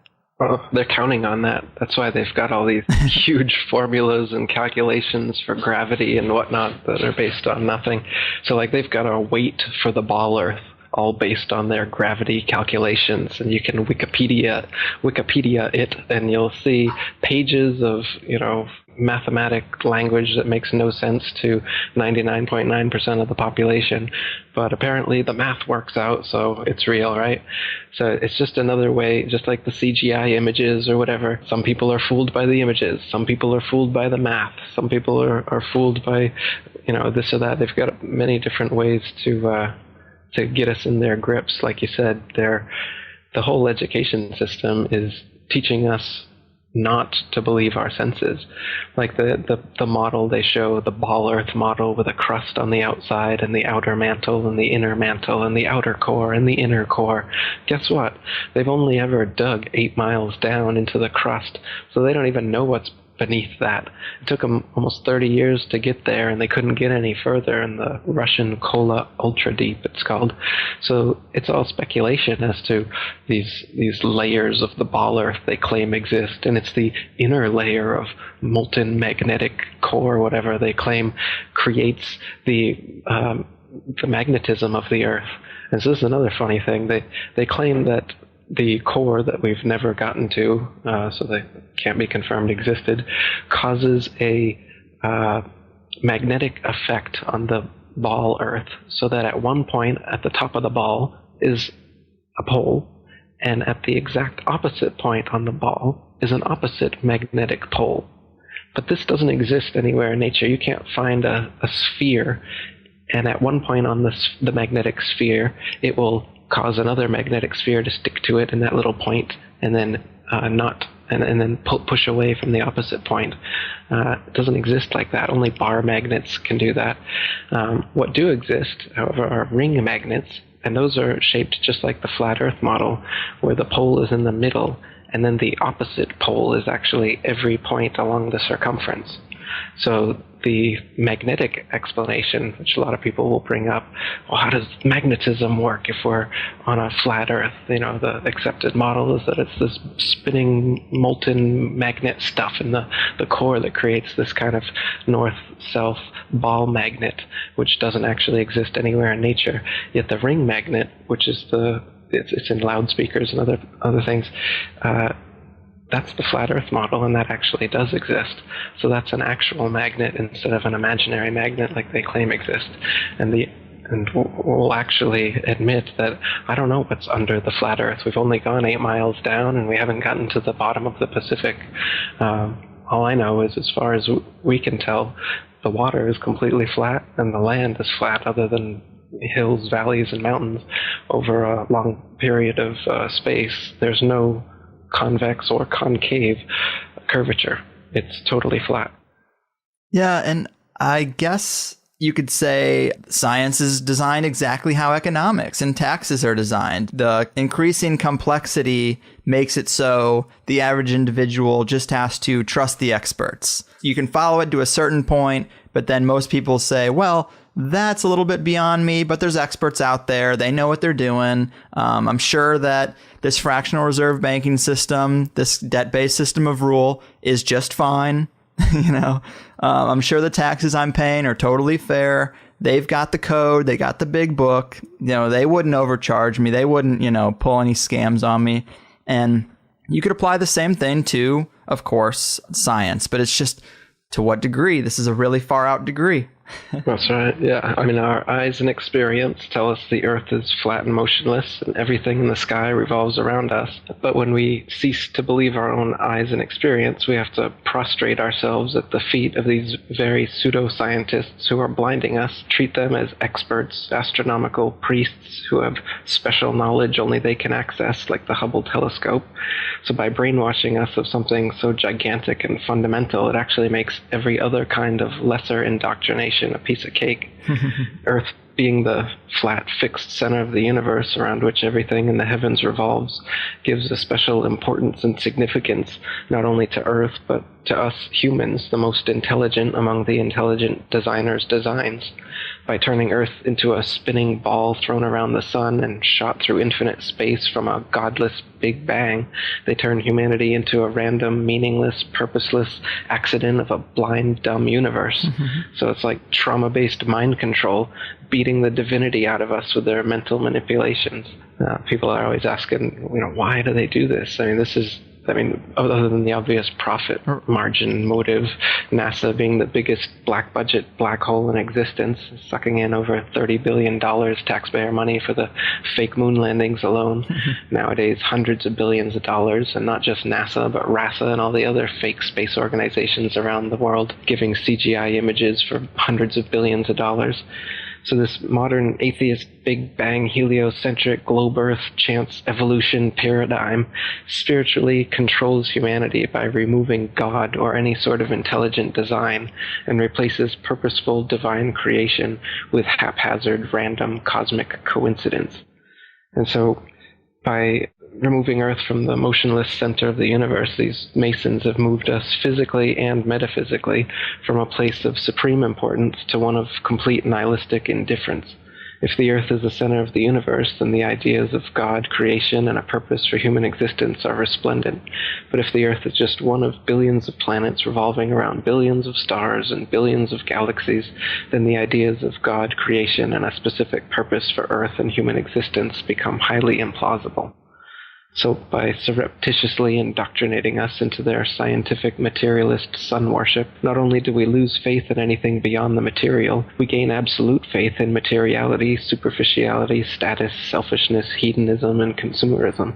B: They're counting on that. That's why they've got all these huge formulas and calculations for gravity and whatnot that are based on nothing. So like they've got a weight for the ball Earth, all based on their gravity calculations, and you can Wikipedia it, and you'll see pages of mathematic language that makes no sense to 99.9% of the population, but apparently the math works out, so it's real, right? So it's just another way, just like the CGI images or whatever. Some people are fooled by the images, some people are fooled by the math, some people are fooled by this or that. They've got many different ways to get us in their grips. Like you said, the whole education system is teaching us not to believe our senses. Like the model they show, the ball Earth model with a crust on the outside and the outer mantle and the inner mantle and the outer core and the inner core. Guess what? They've only ever dug 8 miles down into the crust, so they don't even know what's beneath that. It took them almost 30 years to get there, and they couldn't get any further in the Russian Kola Ultra Deep, it's called. So it's all speculation as to these layers of the ball Earth they claim exist, and it's the inner layer of molten magnetic core, whatever they claim, creates the magnetism of the Earth. And so this is another funny thing. They claim that the core that we've never gotten to, so that can't be confirmed existed, causes a magnetic effect on the ball Earth, so that at one point at the top of the ball is a pole, and at the exact opposite point on the ball is an opposite magnetic pole. But this doesn't exist anywhere in nature. You can't find a sphere, and at one point on the magnetic sphere, it will cause another magnetic sphere to stick to it in that little point, and then push away from the opposite point. It doesn't exist like that. Only bar magnets can do that. What do exist, however, are ring magnets, and those are shaped just like the flat Earth model, where the pole is in the middle, and then the opposite pole is actually every point along the circumference. So the magnetic explanation, which a lot of people will bring up, well, how does magnetism work if we're on a flat Earth? The accepted model is that it's this spinning molten magnet stuff in the core that creates this kind of north-south ball magnet, which doesn't actually exist anywhere in nature. Yet the ring magnet, which is it's in loudspeakers and other things, that's the flat Earth model, and that actually does exist. So that's an actual magnet instead of an imaginary magnet like they claim exists. And we'll actually admit that I don't know what's under the flat Earth. We've only gone 8 miles down, and we haven't gotten to the bottom of the Pacific. All I know is, as far as we can tell, the water is completely flat, and the land is flat, other than hills, valleys, and mountains over a long period of space. There's no convex or concave curvature. It's totally flat.
A: Yeah, and I guess you could say science is designed exactly how economics and taxes are designed. The increasing complexity makes it so the average individual just has to trust the experts. You can follow it to a certain point, but then most people say, well, that's a little bit beyond me, but there's experts out there. They know what they're doing. I'm sure that this fractional reserve banking system, this debt-based system of rule is just fine. I'm sure the taxes I'm paying are totally fair. They've got the code. They got the big book. They wouldn't overcharge me. They wouldn't, pull any scams on me. And you could apply the same thing to, of course, science, but it's just to what degree? This is a really far out degree.
B: That's right, yeah. I mean, our eyes and experience tell us the Earth is flat and motionless, and everything in the sky revolves around us. But when we cease to believe our own eyes and experience, we have to prostrate ourselves at the feet of these very pseudoscientists who are blinding us, treat them as experts, astronomical priests who have special knowledge only they can access, like the Hubble telescope. So by brainwashing us of something so gigantic and fundamental, it actually makes every other kind of lesser indoctrination a piece of cake. Earth being the flat, fixed center of the universe around which everything in the heavens revolves gives a special importance and significance not only to Earth, but to us humans, the most intelligent among the intelligent designers' designs. By turning Earth into a spinning ball thrown around the sun and shot through infinite space from a godless Big Bang, they turn humanity into a random, meaningless, purposeless accident of a blind, dumb universe. So it's like trauma-based mind control, beating the divinity out of us with their mental manipulations. People are always asking, why do they do this? Other than the obvious profit margin motive, NASA being the biggest black budget black hole in existence, sucking in over $30 billion taxpayer money for the fake moon landings alone. Nowadays, hundreds of billions of dollars, and not just NASA, but RASA and all the other fake space organizations around the world, giving CGI images for hundreds of billions of dollars. So this modern atheist Big Bang heliocentric globe Earth chance evolution paradigm spiritually controls humanity by removing God or any sort of intelligent design and replaces purposeful divine creation with haphazard random cosmic coincidence. And so by removing Earth from the motionless center of the universe, these Masons have moved us physically and metaphysically from a place of supreme importance to one of complete nihilistic indifference. If the Earth is the center of the universe, then the ideas of God, creation, and a purpose for human existence are resplendent. But if the Earth is just one of billions of planets revolving around billions of stars and billions of galaxies, then the ideas of God, creation, and a specific purpose for Earth and human existence become highly implausible. So by surreptitiously indoctrinating us into their scientific materialist sun worship, not only do we lose faith in anything beyond the material, we gain absolute faith in materiality, superficiality, status, selfishness, hedonism, and consumerism.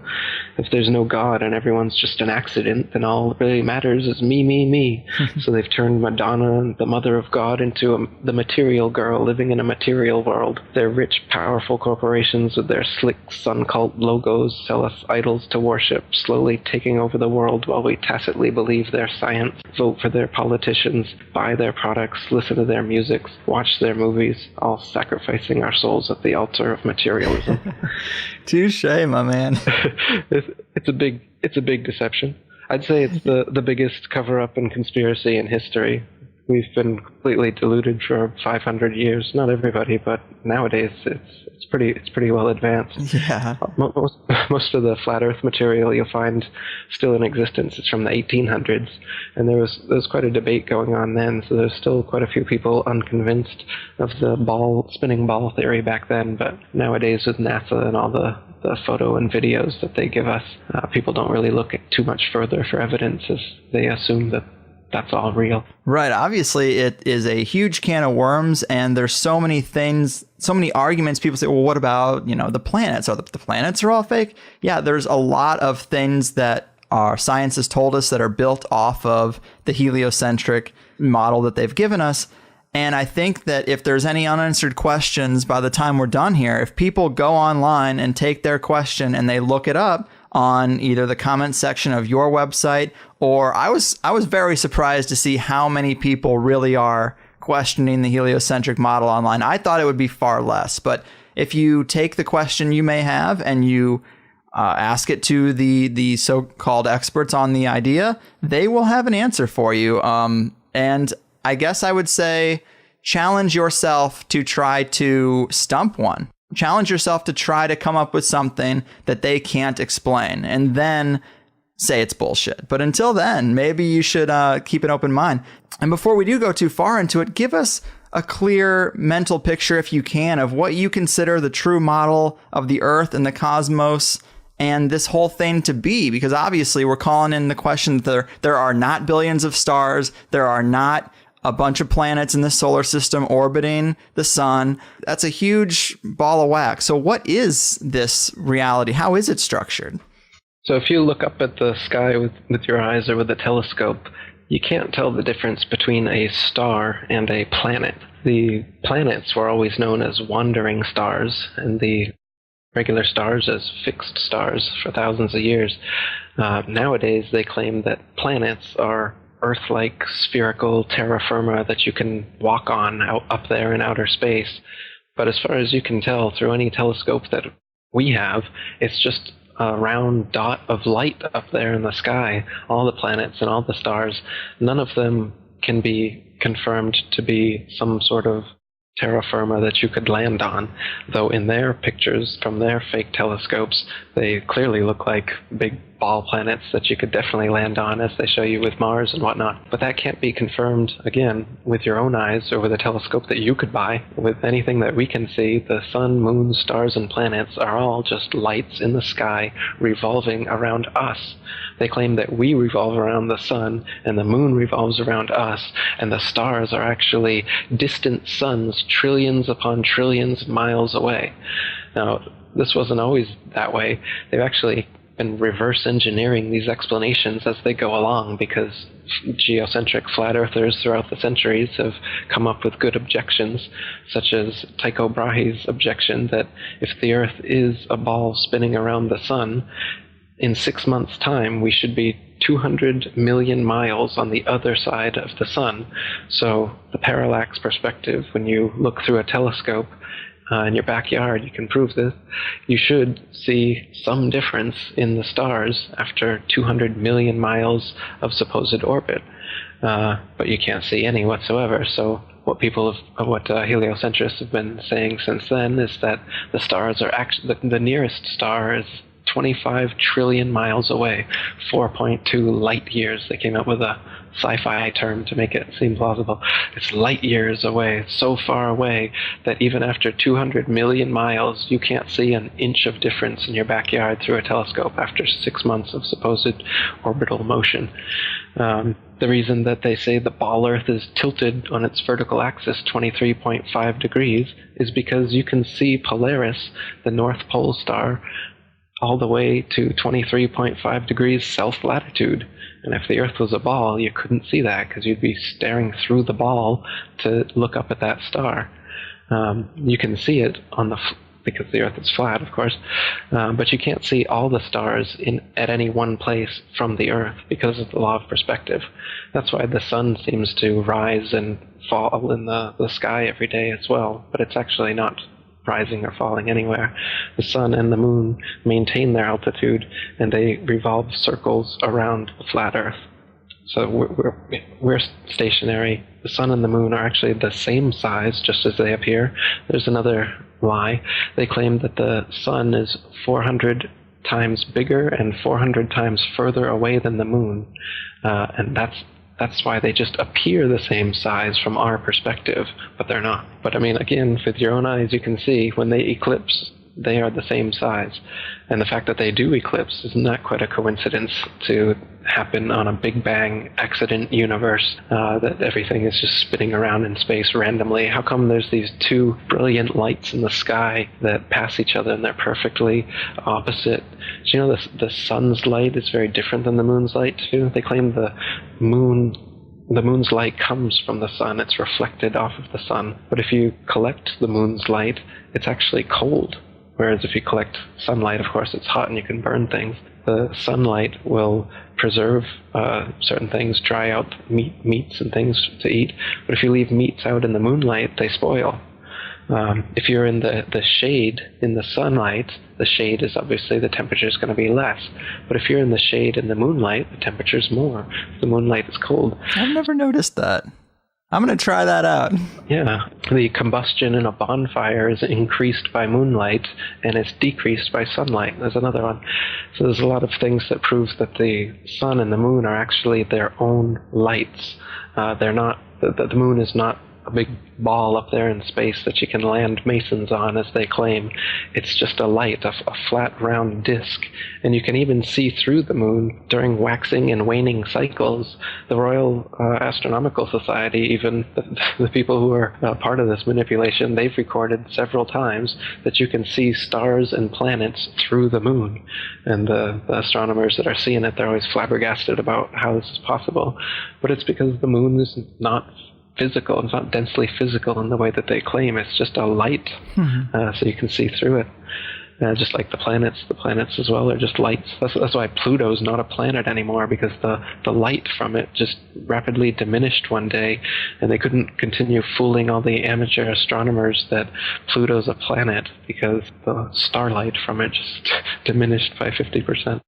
B: If there's no God and everyone's just an accident, then all that really matters is me, me, me. So they've turned Madonna, the mother of God, into the material girl living in a material world. Their rich, powerful corporations with their slick sun cult logos sell us idols to worship, slowly taking over the world while we tacitly believe their science, vote for their politicians, buy their products, listen to their music, watch their movies, all sacrificing our souls at the altar of materialism.
A: Touche, my man.
B: It's a big deception. I'd say it's the biggest cover-up and conspiracy in history. We've been completely deluded for 500 years. Not everybody, but nowadays it's pretty well advanced.
A: Yeah.
B: Most of the flat Earth material you'll find still in existence is from the 1800s, and there was quite a debate going on then. So there's still quite a few people unconvinced of the spinning ball theory back then. But nowadays, with NASA and all the photo and videos that they give us, people don't really look too much further for evidence, as they assume that that's all real.
A: Right. Obviously, it is a huge can of worms, and there's so many things, so many arguments. People say, well, what about, the planets? Are the planets are all fake? Yeah, there's a lot of things that our science has told us that are built off of the heliocentric model that they've given us. And I think that if there's any unanswered questions by the time we're done here, if people go online and take their question and they look it up on either the comment section of your website, or I was very surprised to see how many people really are questioning the heliocentric model online. I thought it would be far less, but if you take the question you may have and you ask it to the so-called experts on the idea, they will have an answer for you. And I guess I would say challenge yourself to try to stump one. Challenge yourself to try to come up with something that they can't explain, and then say it's bullshit. But until then, maybe you should keep an open mind. And before we do go too far into it, give us a clear mental picture, if you can, of what you consider the true model of the Earth and the cosmos and this whole thing to be. Because obviously we're calling in the question that there are not billions of stars, there are not a bunch of planets in the solar system orbiting the sun. That's a huge ball of wax. So what is this reality? How is it structured?
B: So if you look up at the sky with your eyes or with a telescope, you can't tell the difference between a star and a planet. The planets were always known as wandering stars, and the regular stars as fixed stars for thousands of years. Nowadays, they claim that planets are Earth-like spherical terra firma that you can walk on up there in outer space. But as far as you can tell through any telescope that we have, it's just a round dot of light up there in the sky. All the planets and all the stars, none of them can be confirmed to be some sort of terra firma that you could land on, though in their pictures from their fake telescopes, they clearly look like big ball planets that you could definitely land on, as they show you with Mars and whatnot. But that can't be confirmed, again, with your own eyes or with a telescope that you could buy. With anything that we can see, the sun, moon, stars, and planets are all just lights in the sky revolving around us. They claim that we revolve around the sun and the moon revolves around us, and the stars are actually distant suns trillions upon trillions of miles away. Now, this wasn't always that way. They've actually been reverse engineering these explanations as they go along, because geocentric flat earthers throughout the centuries have come up with good objections, such as Tycho Brahe's objection that if the Earth is a ball spinning around the sun, in 6 months' time we should be 200 million miles on the other side of the sun. So the parallax perspective, when you look through a telescope in your backyard, you can prove this, you should see some difference in the stars after 200 million miles of supposed orbit. But you can't see any whatsoever. So what heliocentrists have been saying since then is that the stars are actually, the nearest star is 25 trillion miles away, 4.2 light years. They came up with a sci-fi term to make it seem plausible. It's light years away. It's so far away that even after 200 million miles, you can't see an inch of difference in your backyard through a telescope after 6 months of supposed orbital motion. The reason that they say the ball Earth is tilted on its vertical axis 23.5 degrees is because you can see Polaris, the North Pole star, all the way to 23.5 degrees south latitude. And if the Earth was a ball, you couldn't see that because you'd be staring through the ball to look up at that star. You can see it on because the Earth is flat, of course, but you can't see all the stars at any one place from the Earth because of the law of perspective. That's why the sun seems to rise and fall in the sky every day as well, but it's actually not rising or falling anywhere. The sun and the moon maintain their altitude, and they revolve circles around the flat Earth. So we're stationary. The sun and the moon are actually the same size, just as they appear. There's another lie. They claim that the sun is 400 times bigger and 400 times further away than the moon, and that's why they just appear the same size from our perspective, but they're not. But I mean, again, with your own eyes, you can see when they eclipse, they are the same size. And the fact that they do eclipse is not quite a coincidence to happen on a Big Bang accident universe, that everything is just spinning around in space randomly. How come there's these two brilliant lights in the sky that pass each other and they're perfectly opposite? Do you know the sun's light is very different than the moon's light too? They claim the moon's light comes from the sun. It's reflected off of the sun. But if you collect the moon's light, it's actually cold. Whereas if you collect sunlight, of course, it's hot and you can burn things. The sunlight will preserve certain things, dry out meats and things to eat. But if you leave meats out in the moonlight, they spoil. If you're in the shade in the sunlight, the shade is obviously the temperature is going to be less. But if you're in the shade in the moonlight, the temperature is more. The moonlight is cold.
A: I've never noticed that. I'm going to try that out.
B: Yeah. The combustion in a bonfire is increased by moonlight and it's decreased by sunlight. There's another one. So there's a lot of things that prove that the sun and the moon are actually their own lights. They're not, the moon is not a big ball up there in space that you can land masons on, as they claim. It's just a light, a flat, round disk. And you can even see through the moon during waxing and waning cycles. The Royal Astronomical Society, even the people who are part of this manipulation, they've recorded several times that you can see stars and planets through the moon. And the astronomers that are seeing it, they're always flabbergasted about how this is possible. But it's because the moon is not physical. It's not densely physical in the way that they claim. It's just a light, so you can see through it. Just like the planets as well are just lights. That's why Pluto's not a planet anymore, because the light from it just rapidly diminished one day, and they couldn't continue fooling all the amateur astronomers that Pluto's a planet, because the starlight from it just diminished by 50%.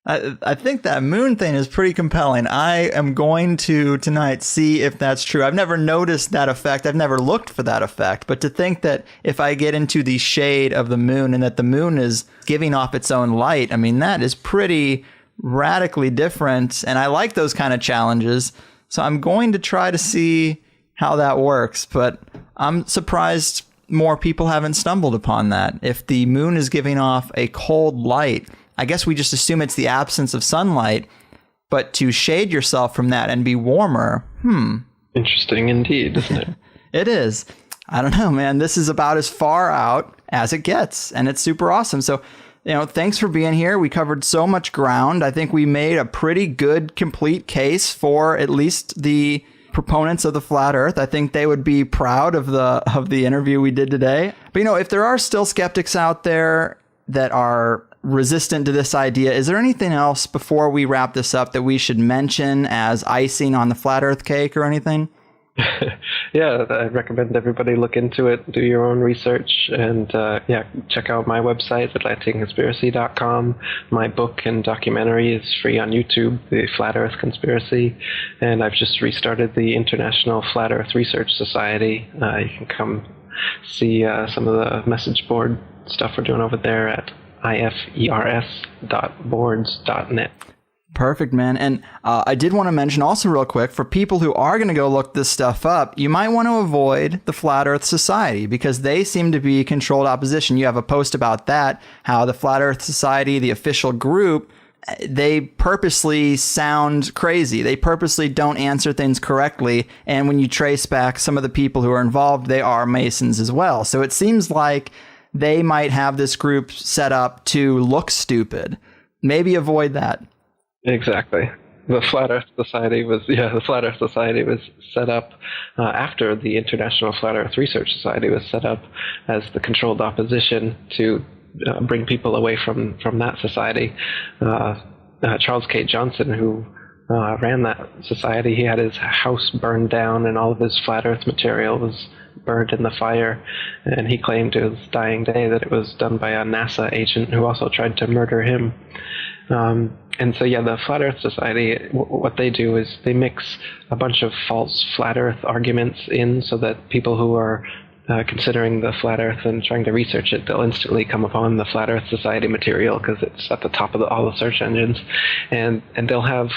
A: I think that moon thing is pretty compelling. I am going to tonight see if that's true. I've never noticed that effect. I've never looked for that effect. But to think that if I get into the shade of the moon and that the moon is giving off its own light, I mean, that is pretty radically different. And I like those kind of challenges. So I'm going to try to see how that works. But I'm surprised more people haven't stumbled upon that. If the moon is giving off a cold light, I guess we just assume it's the absence of sunlight, but to shade yourself from that and be warmer,
B: Interesting indeed, isn't it?
A: It is. I don't know, man. This is about as far out as it gets, and it's super awesome. So, thanks for being here. We covered so much ground. I think we made a pretty good, complete case for at least the proponents of the flat earth. I think they would be proud of the interview we did today. But, if there are still skeptics out there that are resistant to this idea, is there anything else before we wrap this up that we should mention as icing on the flat earth cake or anything?
B: Yeah, I recommend everybody look into it, do your own research, and check out my website, atlanticconspiracy.com. My book and documentary is free on YouTube, The Flat Earth Conspiracy, and I've just restarted the International Flat Earth Research Society. You can come see some of the message board stuff we're doing over there at ifers.boards.net.
A: Perfect, man. And I did want to mention also real quick, for people who are going to go look this stuff up, you might want to avoid the Flat Earth Society because they seem to be controlled opposition. You have a post about that, how the Flat Earth Society, the official group, they purposely sound crazy. They purposely don't answer things correctly. And when you trace back some of the people who are involved, they are Masons as well. So it seems like they might have this group set up to look stupid. Maybe avoid that.
B: Exactly. The Flat Earth Society was set up after the International Flat Earth Research Society was set up as the controlled opposition to bring people away from that society. Charles K. Johnson, who ran that society, he had his house burned down and all of his flat earth material was burned in the fire, and he claimed to his dying day that it was done by a NASA agent who also tried to murder him. And so, the Flat Earth Society, what they do is they mix a bunch of false flat earth arguments in so that people who are considering the flat earth and trying to research it, they'll instantly come upon the Flat Earth Society material because it's at the top of all the search engines, and they'll have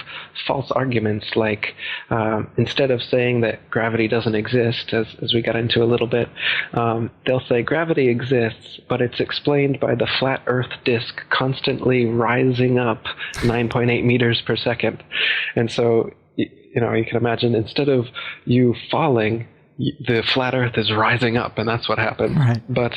B: false arguments like instead of saying that gravity doesn't exist, as we got into a little bit, they'll say gravity exists, but it's explained by the flat earth disk constantly rising up 9.8 meters per second. And so, you can imagine, instead of you falling, the flat earth is rising up, and that's what happened.
A: Right.
B: But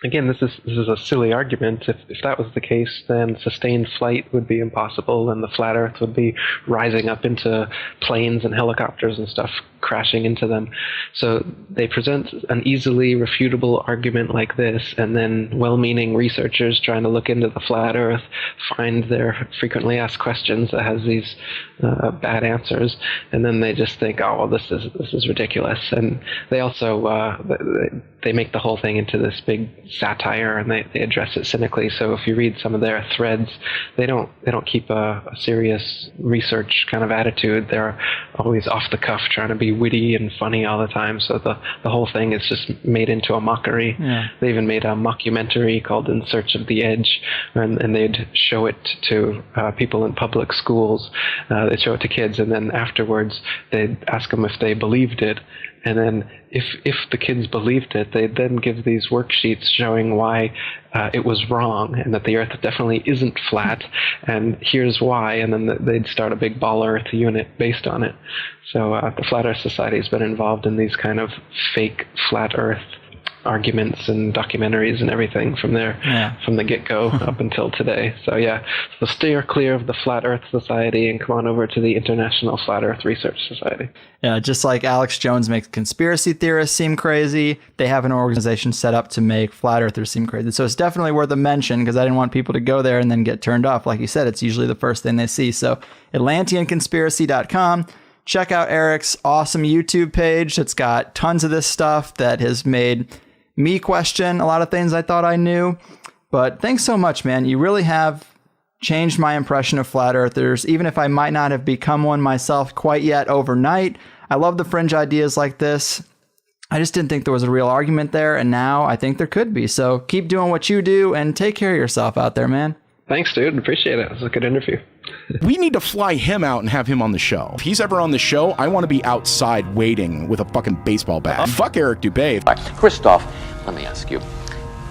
B: again, this is a silly argument. If that was the case, then sustained flight would be impossible, and the flat earth would be rising up into planes and helicopters and stuff, crashing into them. So they present an easily refutable argument like this, and then well-meaning researchers trying to look into the flat earth find their frequently asked questions that has these bad answers, and then they just think, oh, well, this is ridiculous. And they also they make the whole thing into this big satire, and they address it cynically. So if you read some of their threads, they don't keep a serious research kind of attitude. They're always off the cuff, trying to be witty and funny all the time. So the whole thing is just made into a mockery. Yeah. They even made a mockumentary called In Search of the Edge, and they'd show it to people in public schools. They'd show it to kids, and then afterwards they'd ask them if they believed it. And then if the kids believed it, they'd then give these worksheets showing why it was wrong and that the Earth definitely isn't flat, and here's why, and then they'd start a big ball Earth unit based on it. So the Flat Earth Society has been involved in these kind of fake flat Earth arguments and documentaries and everything from the get-go up until today. So so steer clear of the Flat Earth Society and come on over to the International Flat Earth Research Society.
A: Yeah, just like Alex Jones makes conspiracy theorists seem crazy, they have an organization set up to make flat earthers seem crazy. So it's definitely worth a mention because I didn't want people to go there and then get turned off. Like you said, it's usually the first thing they see. So Atlanteanconspiracy.com. Check out Eric's awesome YouTube page. It's got tons of this stuff that has made me question a lot of things I thought I knew. But thanks so much, man. You really have changed my impression of flat earthers, even if I might not have become one myself quite yet overnight. I love the fringe ideas like this. I just didn't think there was a real argument there, and now I think there could be. So keep doing what you do and take care of yourself out there, man.
B: Thanks, dude. Appreciate it. It was a good interview.
L: We need to fly him out and have him on the show. If he's ever on the show, I want to be outside waiting with a fucking baseball bat. Fuck Eric Dubay.
M: Christoph, let me ask you,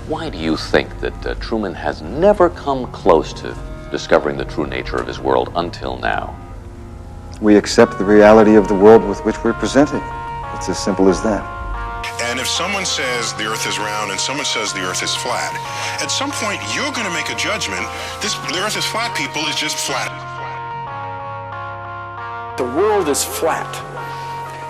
M: why do you think that Truman has never come close to discovering the true nature of his world until now?
N: We accept the reality of the world with which we're presented. It's as simple as that.
E: And if someone says the earth is round and someone says the earth is flat, at some point you're going to make a judgment. The earth is flat, people, is just flat.
O: The world is flat.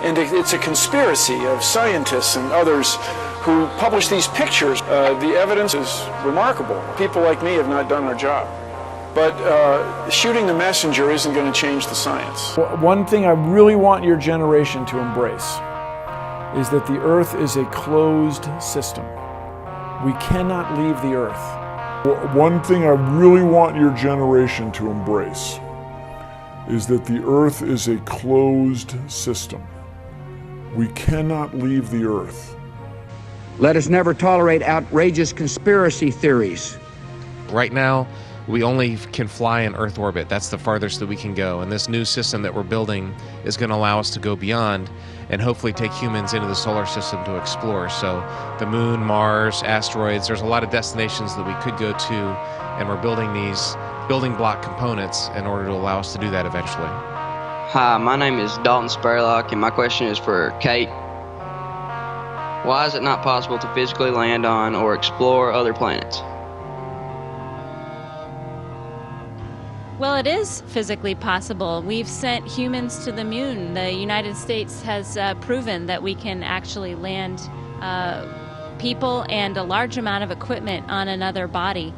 O: And it's a conspiracy of scientists and others who publish these pictures. The evidence is remarkable. People like me have not done our job. But shooting the messenger isn't going to change the science.
P: One thing I really want your generation to embrace is that the Earth is a closed system. We cannot leave the Earth.
Q: One thing I really want your generation to embrace is that the Earth is a closed system. We cannot leave the Earth.
R: Let us never tolerate outrageous conspiracy theories.
S: Right now, we only can fly in Earth orbit. That's the farthest that we can go. And this new system that we're building is going to allow us to go beyond and hopefully take humans into the solar system to explore. So the moon, Mars, asteroids, there's a lot of destinations that we could go to, and we're building these building block components in order to allow us to do that eventually.
T: Hi, my name is Dalton Spurlock, and my question is for Kate. Why is it not possible to physically land on or explore other planets?
U: Well, it is physically possible. We've sent humans to the moon. The United States has proven that we can actually land people and a large amount of equipment on another body.